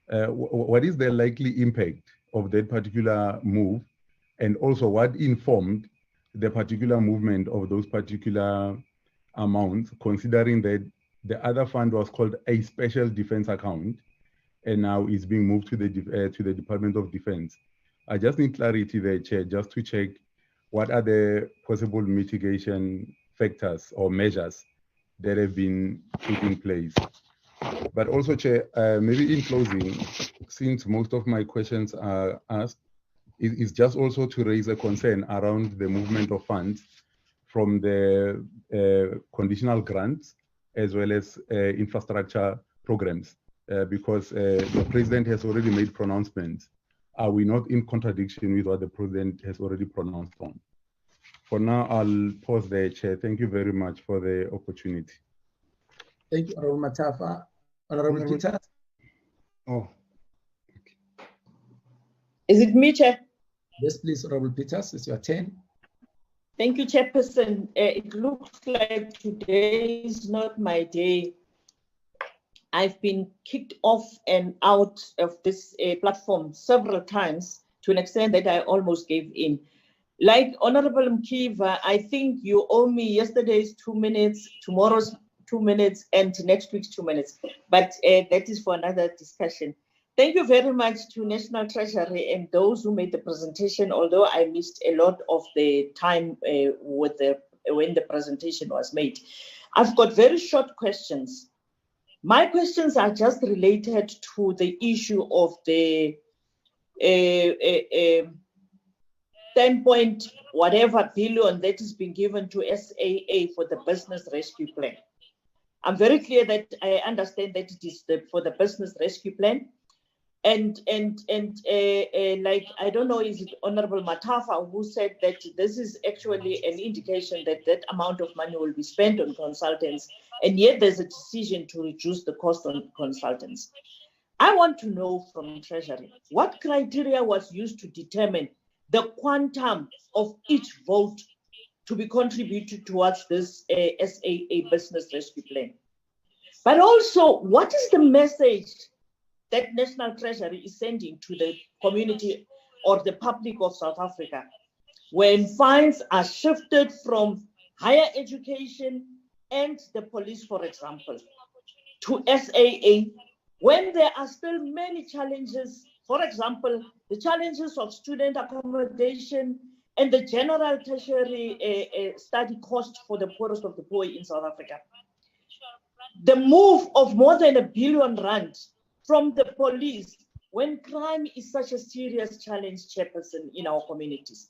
What is the likely impact of that particular move? And also what informed the particular movement of those particular amounts, considering that the other fund was called a special defense account and now is being moved to the Department of Defense? I just need clarity there, Chair, just to check what are the possible mitigation factors or measures that have been put in place. But also, Chair, maybe in closing, since most of my questions are asked, is just also to raise a concern around the movement of funds from the conditional grants as well as infrastructure programs, because the President has already made pronouncements. Are we not in contradiction with what the President has already pronounced on? For now, I'll pause there, Chair. Thank you very much for the opportunity. Thank you, Honorable Matafa. Honorable Peters. Oh. Is it me, Chair? Yes, please, Honorable Peters, it's your turn. Thank you, Chairperson. It looks like today is not my day. I've been kicked off and out of this platform several times to an extent that I almost gave in. Like Honorable Mkiva, I think you owe me yesterday's 2 minutes, tomorrow's 2 minutes, and next week's 2 minutes. But that is for another discussion. Thank you very much to National Treasury and those who made the presentation, although I missed a lot of the time when the presentation was made. I've got very short questions. My questions are just related to the issue of the 10 point whatever billion that has been given to SAA for the business rescue plan. I'm very clear that I understand that it is for the business rescue plan. And like, I don't know, is it Honorable Matafa who said that this is actually an indication that that amount of money will be spent on consultants, and yet there's a decision to reduce the cost on consultants. I want to know from Treasury, what criteria was used to determine the quantum of each vote to be contributed towards this SAA business rescue plan? But also, what is the message that National Treasury is sending to the community or the public of South Africa when funds are shifted from higher education and the police, for example, to SAA, when there are still many challenges, for example, the challenges of student accommodation and the general tertiary study cost for the poorest of the poor in South Africa. The move of more than R1 billion from the police when crime is such a serious challenge, Chairperson, in our communities.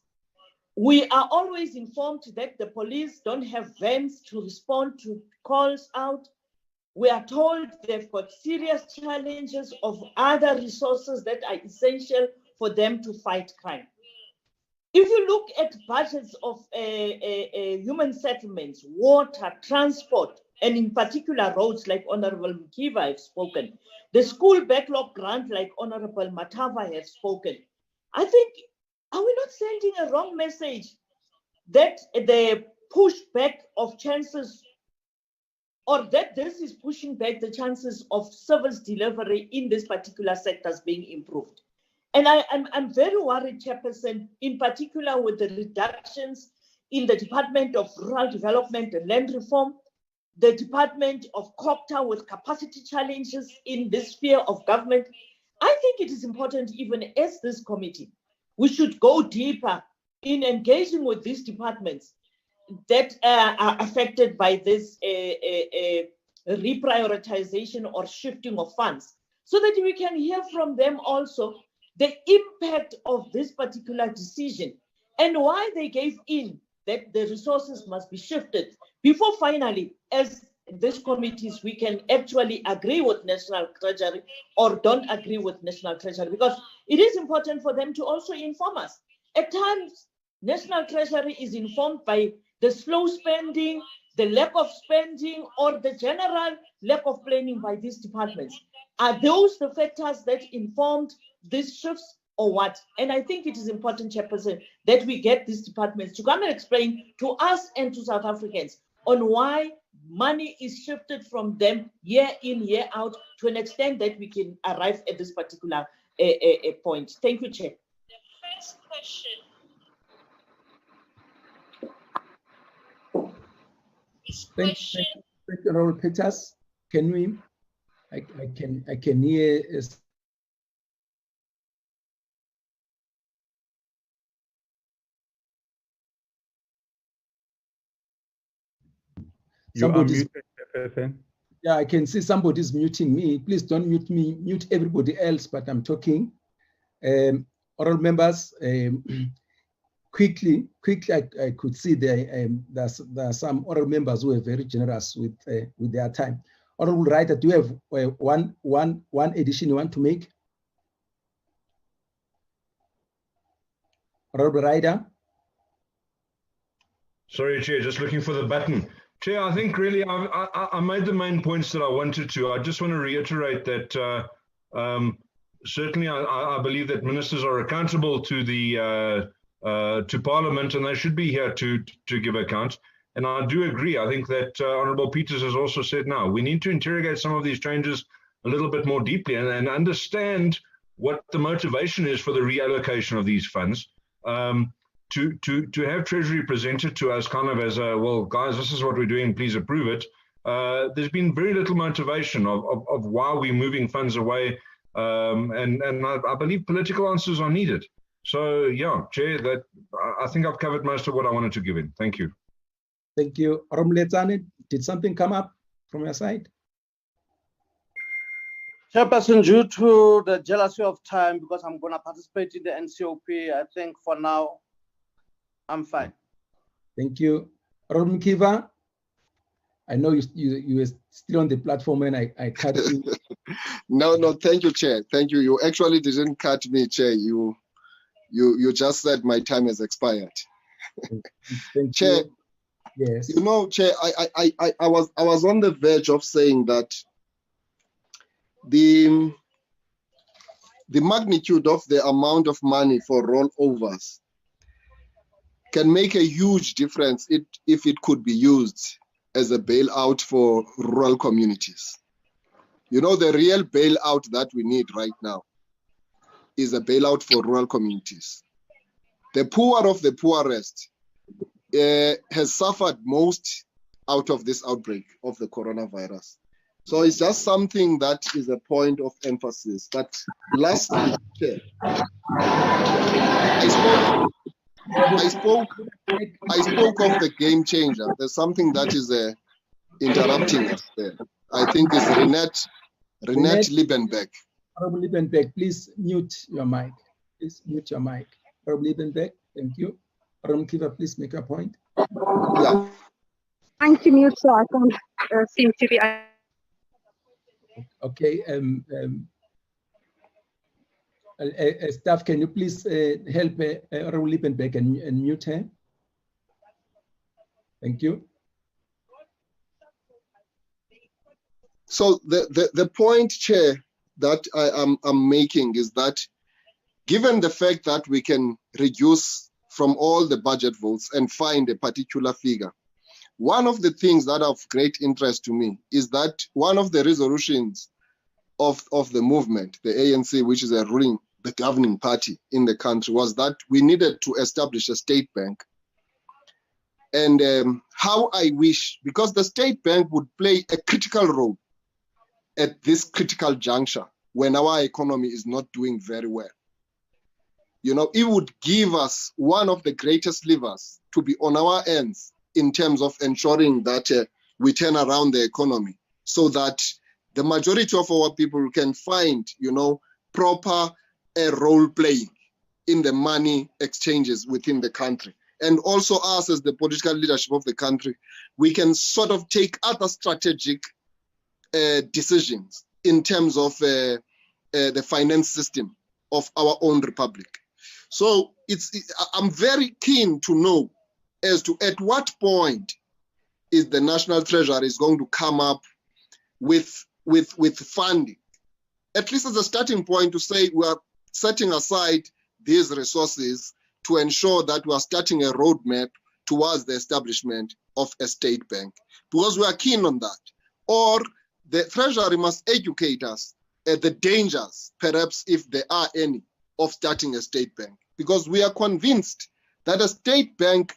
We are always informed that the police don't have vans to respond to calls out. We are told they've got serious challenges of other resources that are essential for them to fight crime. If you look at budgets of human settlements, water, transport, and in particular roads like Honorable Mkiva have spoken, the school backlog grant like Honorable Matava has spoken, I think, are we not sending a wrong message that the pushback of chances, or that this is pushing back the chances of service delivery in these particular sectors being improved? And I'm very worried, Chairperson, in particular with the reductions in the Department of Rural Development and Land Reform, the Department of COPTA with capacity challenges in this sphere of government. I think it is important, even as this committee, we should go deeper in engaging with these departments that are affected by this reprioritization or shifting of funds, so that we can hear from them also the impact of this particular decision and why they gave in that the resources must be shifted before finally, as these committees, we can actually agree with National Treasury or don't agree with National Treasury, because it is important for them to also inform us. At times, National Treasury is informed by the slow spending, the lack of spending, or the general lack of planning by these departments. Are those the factors that informed these shifts or what? And I think it is important, Chairperson, that we get these departments to come and explain to us and to South Africans on why money is shifted from them year in, year out, to an extent that we can arrive at this particular point. Thank you, Chair. The first question is Thank you, Honorable Peters. Can we? I can hear. Somebody's, yeah, I can see somebody's muting me. Please don't mute me, mute everybody else, but I'm talking. Honorable members, quickly, I could see there are some honorable members who are very generous with their time. Honorable Writer, do you have one addition you want to make? Honorable Writer? Sorry, Chair, just looking for the button. Chair, I think really I made the main points that I wanted to. I just want to reiterate that certainly I believe that ministers are accountable to the to Parliament, and they should be here to give account. And I do agree. I think that Honorable Peters has also said now, we need to interrogate some of these changes a little bit more deeply and understand what the motivation is for the reallocation of these funds. To have Treasury presented to us kind of as a, well, guys, this is what we're doing, please approve it. There's been very little motivation of why we're moving funds away. And I believe political answers are needed. So yeah, Chair, I think I've covered most of what I wanted to give in. Thank you. Thank you. Did something come up from your side? Chairperson, due to the jealousy of time, because I'm going to participate in the NCOP, I think for now, I'm fine. Thank you. Honorable Mkiva, I know you were still on the platform and I cut you. No, thank you, Chair. Thank you. You actually didn't cut me, Chair. You just said my time has expired. Thank Chair, you. Yes. You know, Chair, I was on the verge of saying that the magnitude of the amount of money for rollovers can make a huge difference if it could be used as a bailout for rural communities. You know, the real bailout that we need right now is a bailout for rural communities. The poor of the poorest has suffered most out of this outbreak of the coronavirus. So it's just something that is a point of emphasis. But lastly, Chair, I spoke of the game changer. There's something that is interrupting us there. I think it's Renette Liebenbeck. Honorable Liebenbeck, please mute your mic. Please mute your mic. Honorable Liebenbeck, thank you. Honorable Kiva, please make a point. Yeah. Trying to mute, so I don't seem to be. Okay. Staff, can you please help Honorable Liebenbeck and mute her? Thank you. So the point, Chair, that I'm making is that given the fact that we can reduce from all the budget votes and find a particular figure, one of the things that are of great interest to me is that one of the resolutions of the movement, the ANC, which is the governing party in the country, was that we needed to establish a state bank. And how I wish, because the state bank would play a critical role at this critical juncture when our economy is not doing very well. You know, it would give us one of the greatest levers to be on our ends in terms of ensuring that we turn around the economy so that the majority of our people can find, you know, proper role playing in the money exchanges within the country. And also us as the political leadership of the country, we can sort of take other strategic decisions in terms of the finance system of our own republic. So I'm very keen to know as to at what point is the National Treasury is going to come up with funding, at least as a starting point to say we are setting aside these resources to ensure that we are starting a roadmap towards the establishment of a state bank, because we are keen on that. Or the Treasury must educate us at the dangers, perhaps if there are any, of starting a state bank, because we are convinced that a state bank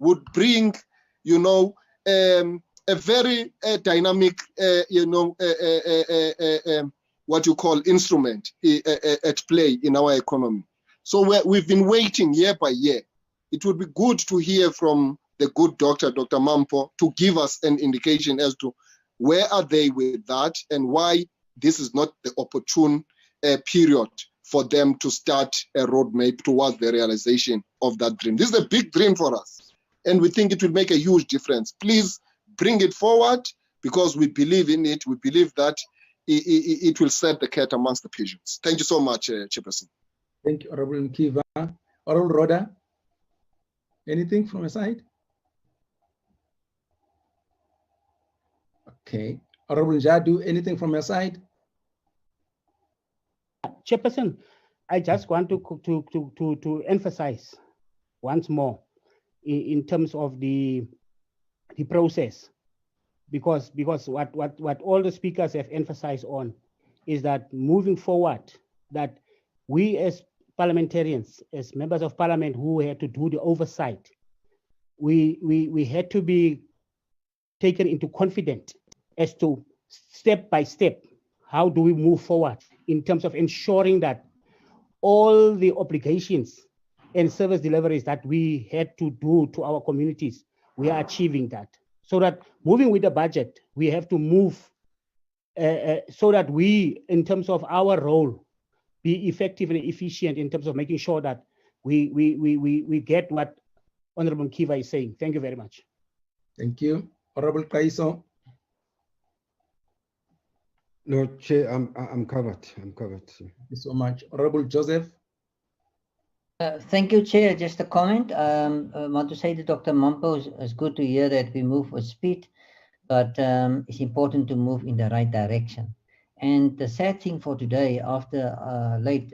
would bring, you know, a very dynamic, you know, what you call instrument at play in our economy. So we've been waiting year by year. It would be good to hear from the good doctor, Dr. Mampo, to give us an indication as to where are they with that and why this is not the opportune period for them to start a roadmap towards the realization of that dream. This is a big dream for us, and we think it will make a huge difference. Please bring it forward, because we believe in it. We believe that it will set the cat amongst the pigeons. Thank you so much, Chairperson. Thank you, Honorable Kiva. Honorable Rhoda, anything from your side? Okay. Honorable Jadu, anything from your side? Chairperson, I just want to emphasize once more in terms of the the process, because what all the speakers have emphasized on is that moving forward, that we as parliamentarians, as members of parliament who had to do the oversight, we had to be taken into confidence as to step by step, how do we move forward in terms of ensuring that all the obligations and service deliveries that we had to do to our communities, we are achieving that. So that moving with the budget, we have to move so that we, in terms of our role, be effective and efficient in terms of making sure that we get what Honorable Kiva is saying. Thank you very much. Thank you. Honorable Kaiso. No, Chair, I'm covered. I'm covered. Thank you so much. Honorable Joseph. Thank you, Chair. Just a comment. I want to say to Dr. Mampo, it's good to hear that we move with speed, but it's important to move in the right direction. And the sad thing for today, after late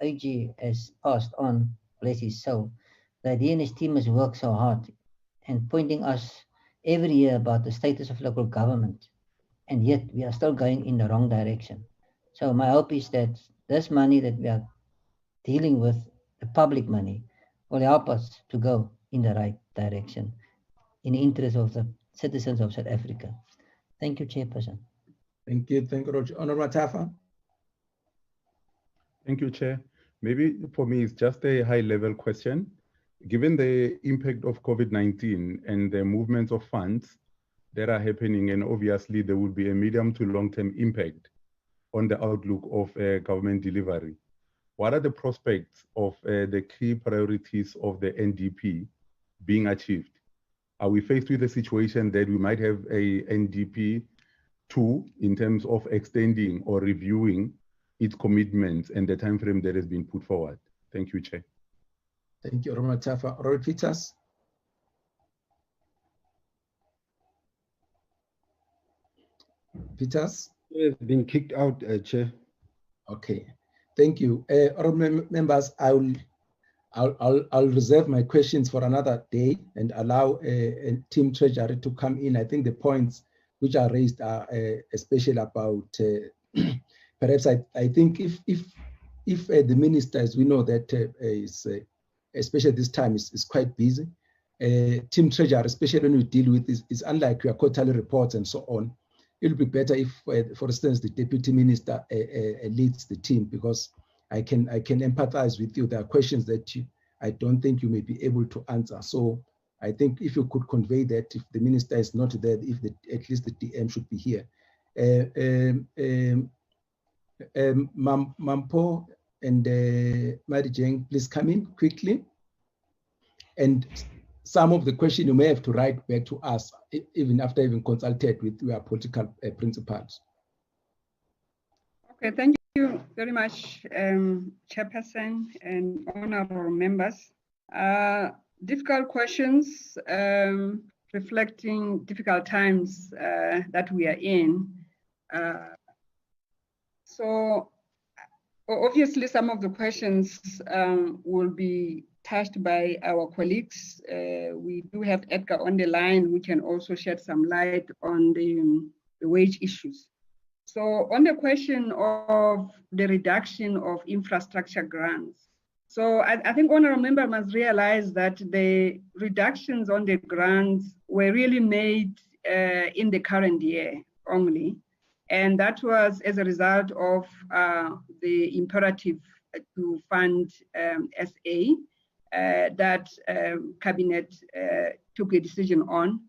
AG has passed on, bless his soul, that he and his team has worked so hard and pointing us every year about the status of local government, and yet we are still going in the wrong direction. So my hope is that this money that we are dealing with, the public money, will help us to go in the right direction in the interest of the citizens of South Africa. Thank you, Chairperson. Thank you. Thank you, Roger. Honorable Tafa. Thank you, Chair. Maybe for me, it's just a high-level question. Given the impact of COVID-19 and the movements of funds that are happening, and obviously there will be a medium to long-term impact on the outlook of government delivery, what are the prospects of the key priorities of the NDP being achieved? Are we faced with a situation that we might have a NDP 2 in terms of extending or reviewing its commitments and the time frame that has been put forward? Thank you, Chair. Thank you, Honorable Tafa. Honorable Peters. Peters? Has been kicked out, Chair. Okay, thank you. Honorable members, I'll reserve my questions for another day and allow Team Treasury to come in. I think the points which are raised are especially about, perhaps I think if the minister, as we know that is, especially this time, is quite busy. Team Treasury, especially when we deal with this, is unlike your quarterly reports and so on. It will be better if, for instance, the deputy minister leads the team, because I can empathize with you. There are questions that I don't think you may be able to answer. So I think if you could convey that, if the minister is not there, at least the DM should be here. Mampo and Mary Jane, please come in quickly. And some of the questions you may have to write back to us, even after having consulted with your political principals. Okay, thank you very much, Chairperson and honorable members. Difficult questions reflecting difficult times that we are in. So obviously some of the questions will be touched by our colleagues. We do have Edgar on the line, who can also shed some light on the wage issues. So on the question of the reduction of infrastructure grants, so I think honorable member must realize that the reductions on the grants were really made in the current year only. And that was as a result of the imperative to fund SA that Cabinet took a decision on.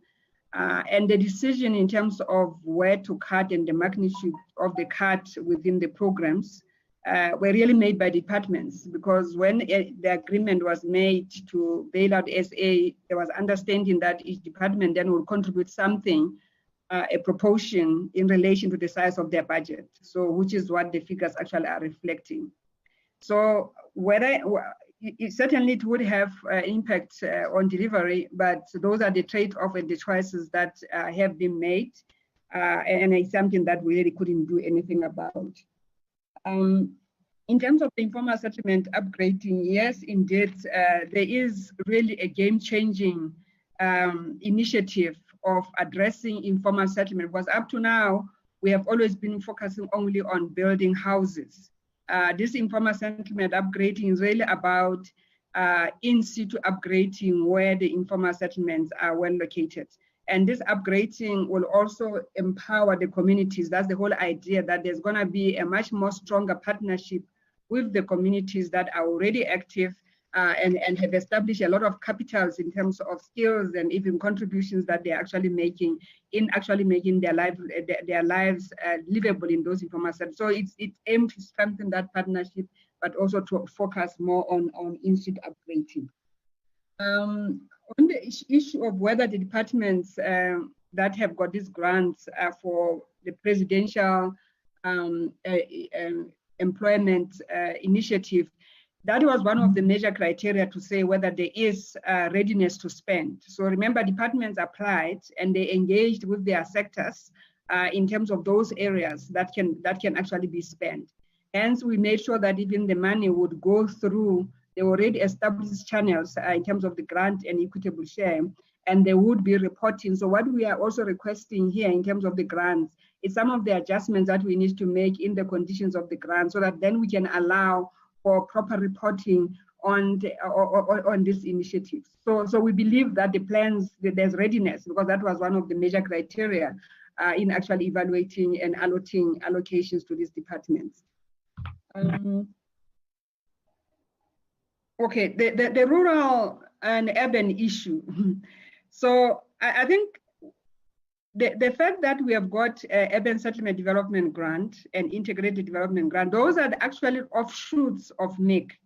And the decision in terms of where to cut and the magnitude of the cut within the programs were really made by departments, because when the agreement was made to bail out SA, there was understanding that each department then will contribute something, a proportion in relation to the size of their budget. So which is what the figures actually are reflecting. So certainly it would have impact on delivery, but those are the trade-off and the choices that have been made, and it's something that we really couldn't do anything about. In terms of the informal settlement upgrading, yes, indeed, there is really a game-changing initiative of addressing informal settlement, because up to now, we have always been focusing only on building houses. This informal settlement upgrading is really about in situ upgrading where the informal settlements are well located. And this upgrading will also empower the communities. That's the whole idea, that there's going to be a much more stronger partnership with the communities that are already active and have established a lot of capitals in terms of skills and even contributions that they're actually making in actually making their lives livable in those informal settlements. So it's aimed to strengthen that partnership, but also to focus more on in-situ upgrading. On the issue of whether the departments that have got these grants for the presidential employment initiative, that was one of the major criteria to say whether there is readiness to spend. So remember, departments applied and they engaged with their sectors in terms of those areas that can actually be spent. Hence, we made sure that even the money would go through the already established channels in terms of the grant and equitable share, and they would be reporting. So what we are also requesting here in terms of the grants is some of the adjustments that we need to make in the conditions of the grant, so that then we can allow for proper reporting on these initiatives. So we believe that the plans, that there's readiness, because that was one of the major criteria in actually evaluating and allocating allocations to these departments. Okay, the rural and urban issue. So I think the fact that we have got urban settlement development grant and integrated development grant, those are actually offshoots of MIC,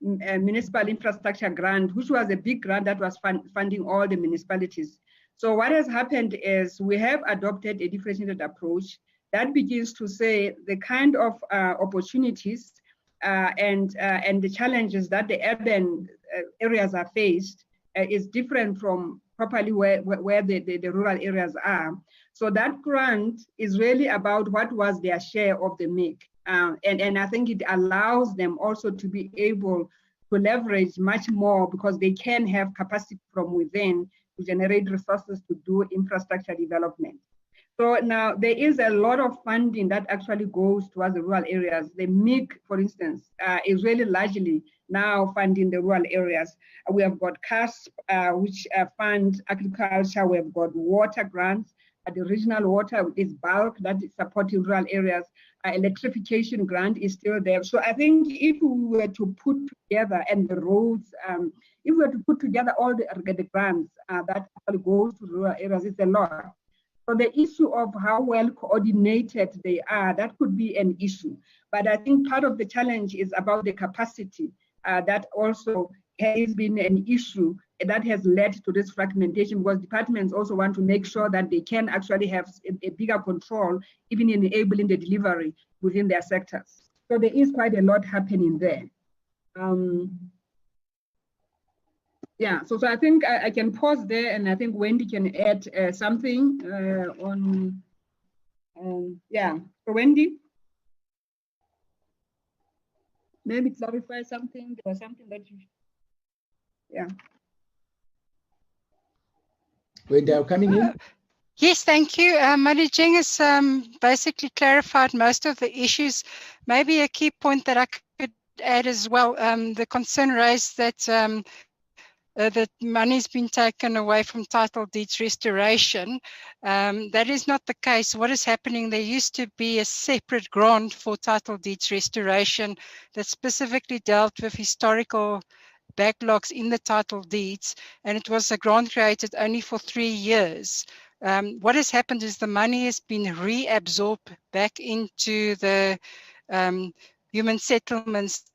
municipal infrastructure grant, which was a big grant that was funding all the municipalities. So what has happened is we have adopted a differentiated approach that begins to say the kind of opportunities and the challenges that the urban areas are faced is different from properly where the rural areas are. So that grant is really about what was their share of the MIC. And I think it allows them also to be able to leverage much more, because they can have capacity from within to generate resources to do infrastructure development. So now there is a lot of funding that actually goes towards the rural areas. The MIC, for instance, is really largely now funding the rural areas. We have got CASP, which fund agriculture. We have got water grants. The regional water is bulk that is supporting rural areas. Electrification grant is still there. So I think if we were to put together, and the roads, if we were to put together all the grants that actually goes to rural areas, it's a lot. So the issue of how well coordinated they are, that could be an issue. But I think part of the challenge is about the capacity that also has been an issue that has led to this fragmentation, because departments also want to make sure that they can actually have a bigger control, even in enabling the delivery within their sectors. So there is quite a lot happening there. Yeah, so I think I can pause there, and I think Wendy can add something on, yeah. So Wendy, maybe clarify something. There was something that you, yeah. Wendy, are you coming in? Yes, thank you. Managing has basically clarified most of the issues. Maybe a key point that I could add as well, the concern raised that that money's been taken away from title deeds restoration. That is not the case. What is happening, there used to be a separate grant for title deeds restoration that specifically dealt with historical backlogs in the title deeds, and it was a grant created only for 3 years. What has happened is the money has been reabsorbed back into the human settlements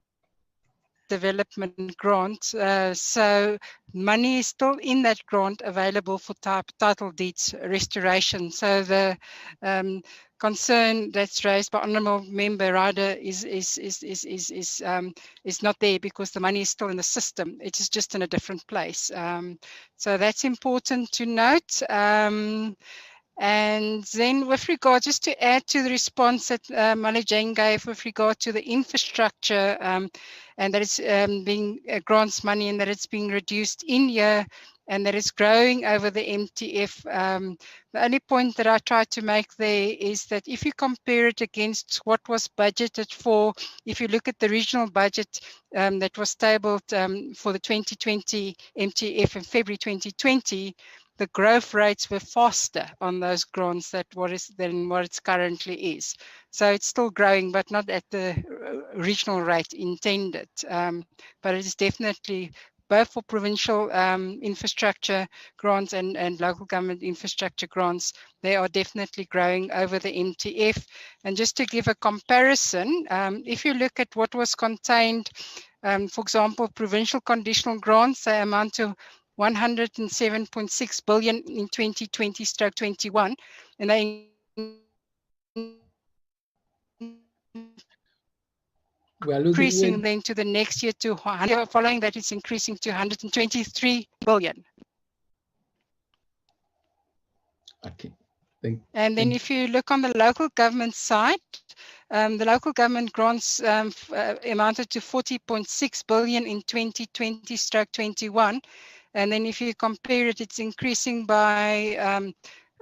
development grant. So money is still in that grant available for title deeds restoration. So the concern that's raised by Honourable Member Ryder is not there, because the money is still in the system. It is just in a different place. So that's important to note. And then with regard, just to add to the response that Malajane gave with regard to the infrastructure, and that it's being grants money and that it's being reduced in year and that is growing over the MTF. The only point that I try to make there is that if you compare it against what was budgeted for, if you look at the regional budget that was tabled for the 2020 MTF in February 2020, the growth rates were faster on those grants than what it currently is. So it's still growing, but not at the regional rate intended. But it is definitely both for provincial infrastructure grants and local government infrastructure grants, they are definitely growing over the MTF. And just to give a comparison, if you look at what was contained, for example, provincial conditional grants, they amount to 107.6 billion in 2020/21, and they increasing then to the next year to following that it's increasing to 123 billion. Okay. And then if you look on the local government side, the local government grants amounted to 40.6 billion in 2020/21. And then if you compare it, it's increasing by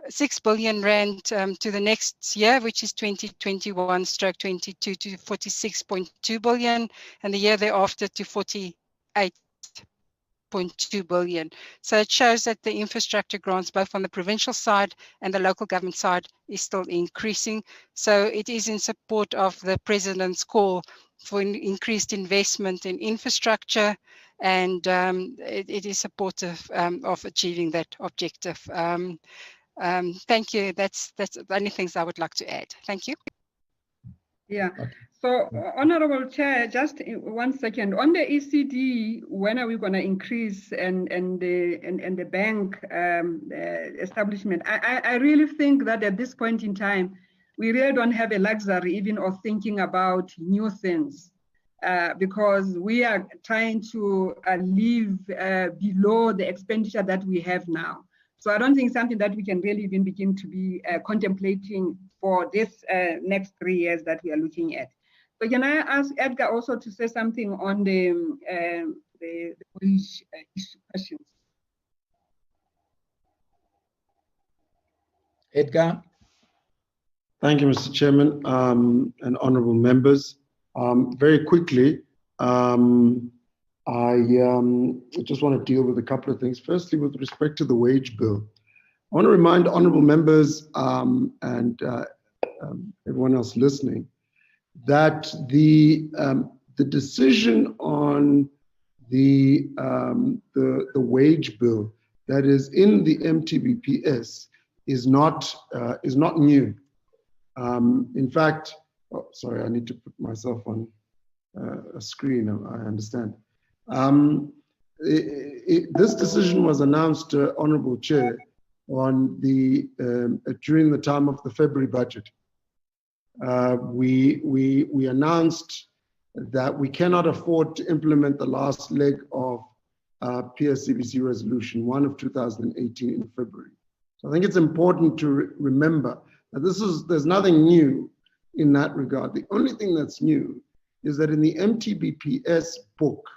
6 billion rand to the next year, which is 2021/22 to 46.2 billion, and the year thereafter to 48.2 billion. So it shows that the infrastructure grants, both on the provincial side and the local government side, is still increasing. So it is in support of the President's call for increased investment in infrastructure, and it is supportive of achieving that objective. Thank you. That's the only things I would like to add. Thank you. Yeah. So, Honorable Chair, just 1 second. On the ECD, when are we going to increase and the bank establishment? I really think that at this point in time, we really don't have a luxury even of thinking about new things because we are trying to live below the expenditure that we have now. So I don't think something that we can really even begin to be contemplating for this next 3 years that we are looking at. So can I ask Edgar also to say something on the wage questions? Edgar. Thank you, Mr. Chairman, and honourable members. Very quickly, I just want to deal with a couple of things. Firstly, with respect to the wage bill, I want to remind honourable members and everyone else listening that the decision on the wage bill that is in the MTBPS is not new. In fact, oh, sorry, I need to put myself on a screen. I understand. This decision was announced, Honourable Chair, on during the time of the February budget. We announced that we cannot afford to implement the last leg of PSCBC Resolution 1 of 2018 in February. So I think it's important to remember that there's nothing new in that regard. The only thing that's new is that in the MTBPS book,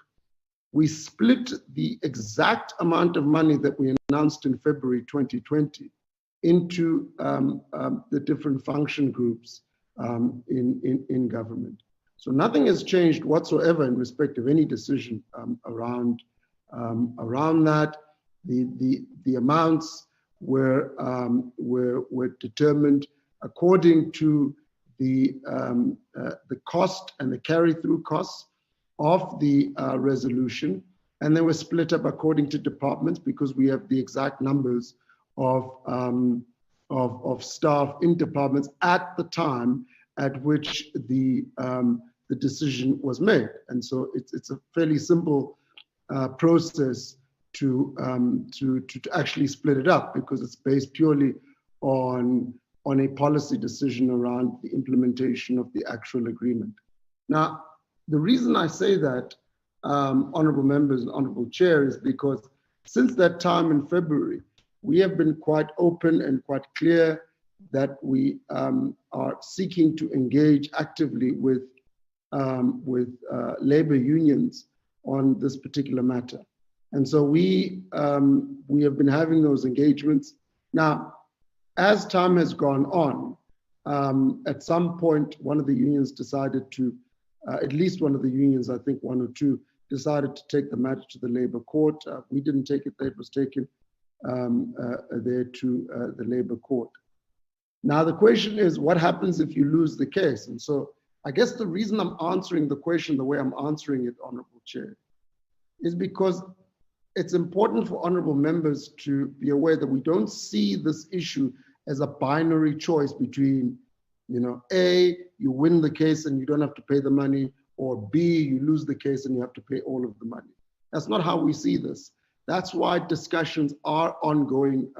we split the exact amount of money that we announced in February 2020 into the different function groups in government. So nothing has changed whatsoever in respect of any decision around that. The amounts were determined according to the cost and the carry-through costs of the resolution, and they were split up according to departments because we have the exact numbers of staff in departments at the time at which the decision was made. And so it's a fairly simple process to actually split it up because it's based purely on a policy decision around the implementation of the actual agreement. Now, the reason I say that, honourable members and honourable chair, is because since that time in February, we have been quite open and quite clear that we are seeking to engage actively with labour unions on this particular matter. And so we have been having those engagements. Now, as time has gone on, at some point, one of the unions decided to, at least one of the unions, I think one or two, decided to take the matter to the Labour Court. We didn't take it there, it was taken there to the Labour Court. Now, the question is, what happens if you lose the case? And so I guess the reason I'm answering the question the way I'm answering it, Honourable Chair, is because it's important for honourable members to be aware that we don't see this issue as a binary choice between, you know, A, you win the case and you don't have to pay the money, or B, you lose the case and you have to pay all of the money. That's not how we see this. That's why discussions are ongoing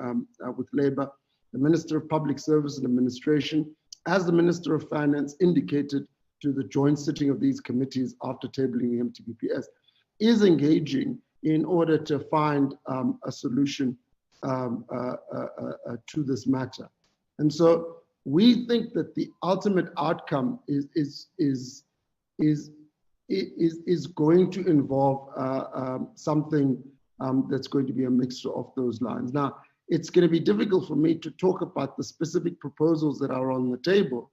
with Labour. The Minister of Public Service and Administration, as the Minister of Finance indicated to the joint sitting of these committees after tabling the MTBPS, is engaging in order to find a solution to this matter. And so we think that the ultimate outcome is going to involve something that's going to be a mixture of those lines. Now, it's going to be difficult for me to talk about the specific proposals that are on the table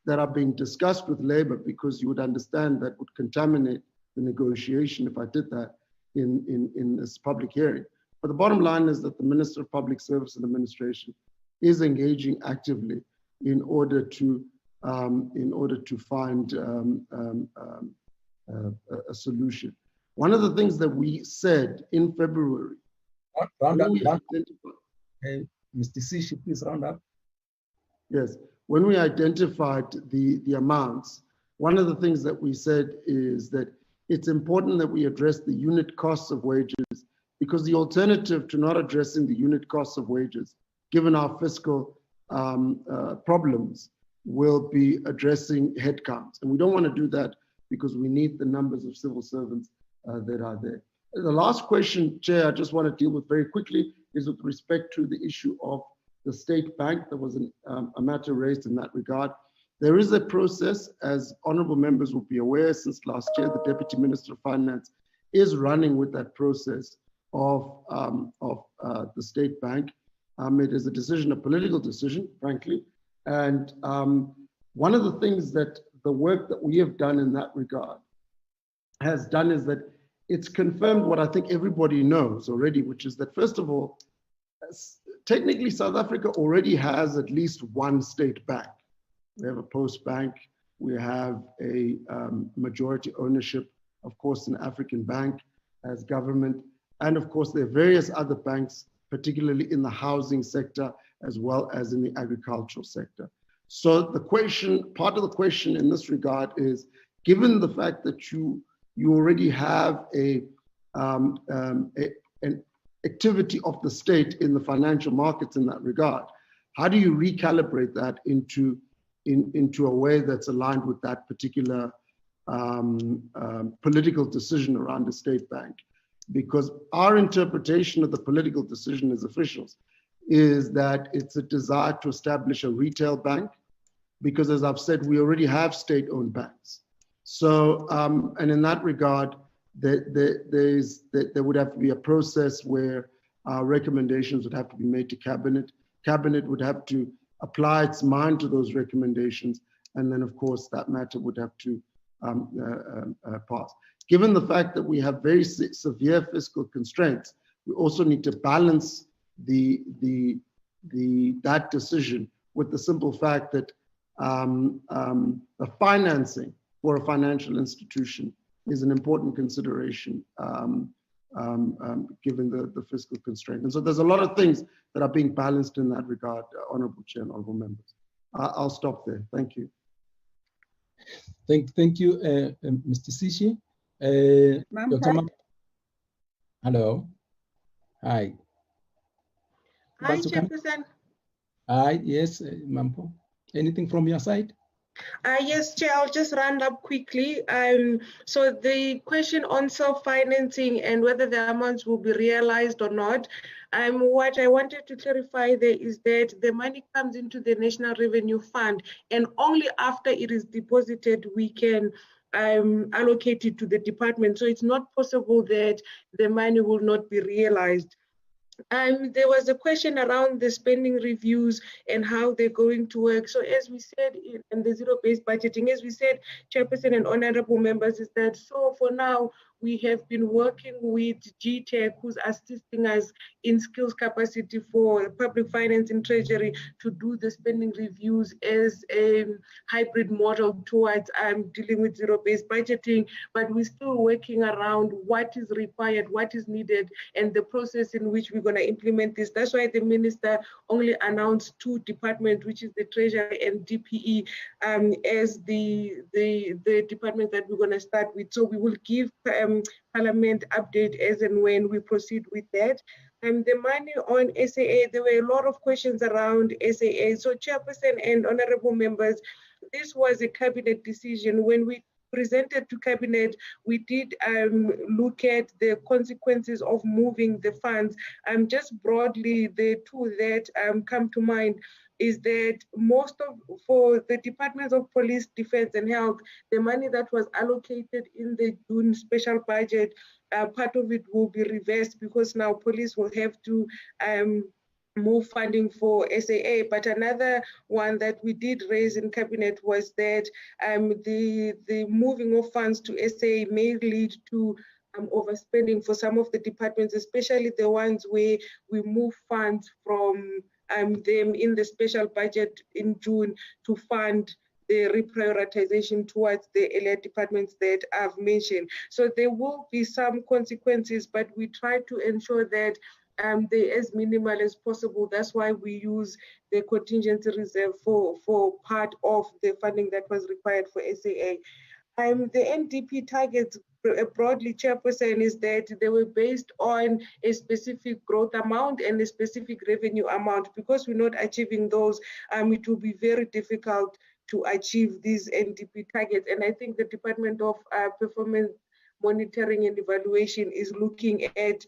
that are being discussed with Labour, because you would understand that would contaminate the negotiation if I did that in this public hearing. But the bottom line is that the Minister of Public Service and Administration is engaging actively in order to find a solution. One of the things that we said in February, Mr. Sishi, please round up. Yes, when we identified the amounts, one of the things that we said is that it's important that we address the unit costs of wages, because the alternative to not addressing the unit costs of wages, given our fiscal problems, will be addressing headcounts. And we don't want to do that because we need the numbers of civil servants that are there. The last question, Chair, I just want to deal with very quickly is with respect to the issue of the state bank. There was a matter raised in that regard. There is a process, as honourable members will be aware, since last year, the Deputy Minister of Finance is running with that process of the state bank. It is a decision, a political decision, frankly. And one of the things that the work that we have done in that regard has done is that it's confirmed what I think everybody knows already, which is that, first of all, technically South Africa already has at least one state bank. We have a post bank, we have a majority ownership, of course, an African bank as government, and of course there are various other banks, particularly in the housing sector as well as in the agricultural sector. So the question, part of the question in this regard is, given the fact that you already have an activity of the state in the financial markets in that regard, how do you recalibrate that into a way that's aligned with that particular political decision around the state bank? Because our interpretation of the political decision as officials is that it's a desire to establish a retail bank, because as I've said, we already have state-owned banks. So, and in that regard, there would have to be a process where recommendations would have to be made to Cabinet. Cabinet would have to apply its mind to those recommendations, and then of course that matter would have to pass. Given the fact that we have very severe fiscal constraints, we also need to balance that decision with the simple fact that the financing for a financial institution is an important consideration given the fiscal constraint. And so there's a lot of things that are being balanced in that regard, Honourable Chair and Honourable Members. I'll stop there. Thank you. Thank you, Mr. Sishi. Dr. Hello. Hi. Hi, Chairperson. Hi, yes, Mampo. Anything from your side? Yes, Chair, I'll just round up quickly. So the question on self-financing and whether the amounts will be realized or not, what I wanted to clarify there is that the money comes into the National Revenue Fund, and only after it is deposited we can allocated to the department. So it's not possible that the money will not be realized. There was a question around the spending reviews and how they're going to work. So as we said in the zero-based budgeting, as we said, Chairperson and honorable members, is that so for now, we have been working with GTEC, who's assisting us in skills capacity for public finance and treasury to do the spending reviews as a hybrid model towards dealing with zero-based budgeting, but we're still working around what is required, what is needed, and the process in which we're going to implement this. That's why the minister only announced 2 departments, which is the Treasury and DPE, as the department that we're going to start with. So we will give Parliament update as and when we proceed with that. The money on SAA, there were a lot of questions around SAA. So Chairperson and honorable members, this was a cabinet decision. When we presented to cabinet, we did look at the consequences of moving the funds. Just broadly, the 2 that come to mind is that for the departments of police, defense, and health, the money that was allocated in the June special budget, part of it will be reversed because now police will have to move funding for SAA. But another one that we did raise in cabinet was that the moving of funds to SAA may lead to overspending for some of the departments, especially the ones where we move funds from them in the special budget in June to fund the reprioritization towards the earlier departments that I've mentioned. So there will be some consequences, but we try to ensure that they're as minimal as possible. That's why we use the contingency reserve for part of the funding that was required for SAA. The NDP targets, broadly, Chairperson, is that they were based on a specific growth amount and a specific revenue amount. Because we're not achieving those, it will be very difficult to achieve these NDP targets. And I think the Department of Performance Monitoring and Evaluation is looking at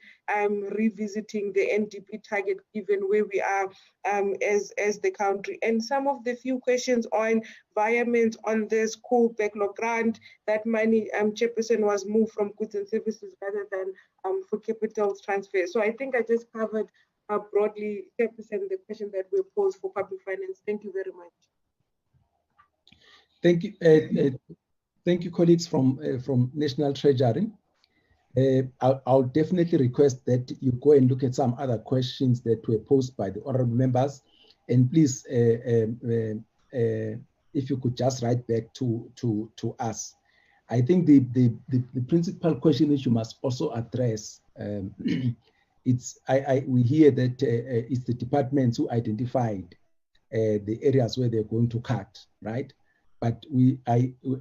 revisiting the NDP target given where we are as the country. And some of the few questions on environment on the school backlog grant, that money, Chairperson, was moved from goods and services rather than for capital transfer. So I think I just covered broadly, Chairperson, the question that we posed for public finance. Thank you very much. Thank you. Thank you, colleagues from National Treasury. I'll definitely request that you go and look at some other questions that were posed by the honorable members. And please, if you could just write back to us. I think the principal question which you must also address, we hear that it's the departments who identified the areas where they're going to cut, right? But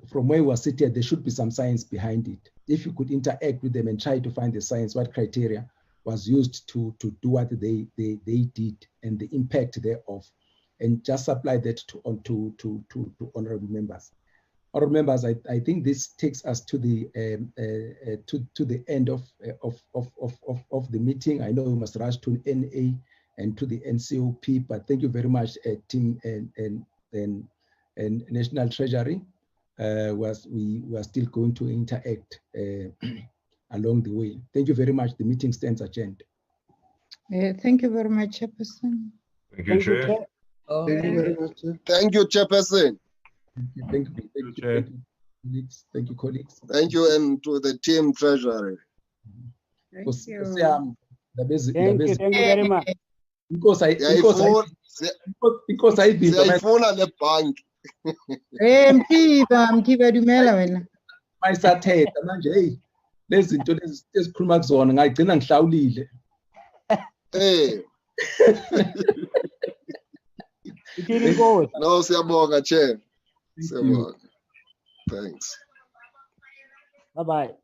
from where we are sitting, there should be some science behind it. If you could interact with them and try to find the science, what criteria was used to do what they did and the impact thereof, and just supply that to honorable members. Honorable members, I think this takes us to the end of the meeting. I know we must rush to NA and to the NCOP, but thank you very much, team and National Treasury. We were still going to interact along the way. Thank you very much. The meeting stands adjourned. Thank you very much, Chairperson. Thank you, Chair. Thank you very much, Chair. Thank you, Chairperson. Thank you, thank you, colleagues. Thank you, and to the team Treasury. Thank you. Thank you very much. Because I siyayifuna le bank. Mkiba dumela wena. Mayisathetha manje hey lezi zinto lezi esikhuluma kuzona ngagcina ngihlawulile. No, siyabonga, Chair. Siyabonga. Thanks. Bye-bye.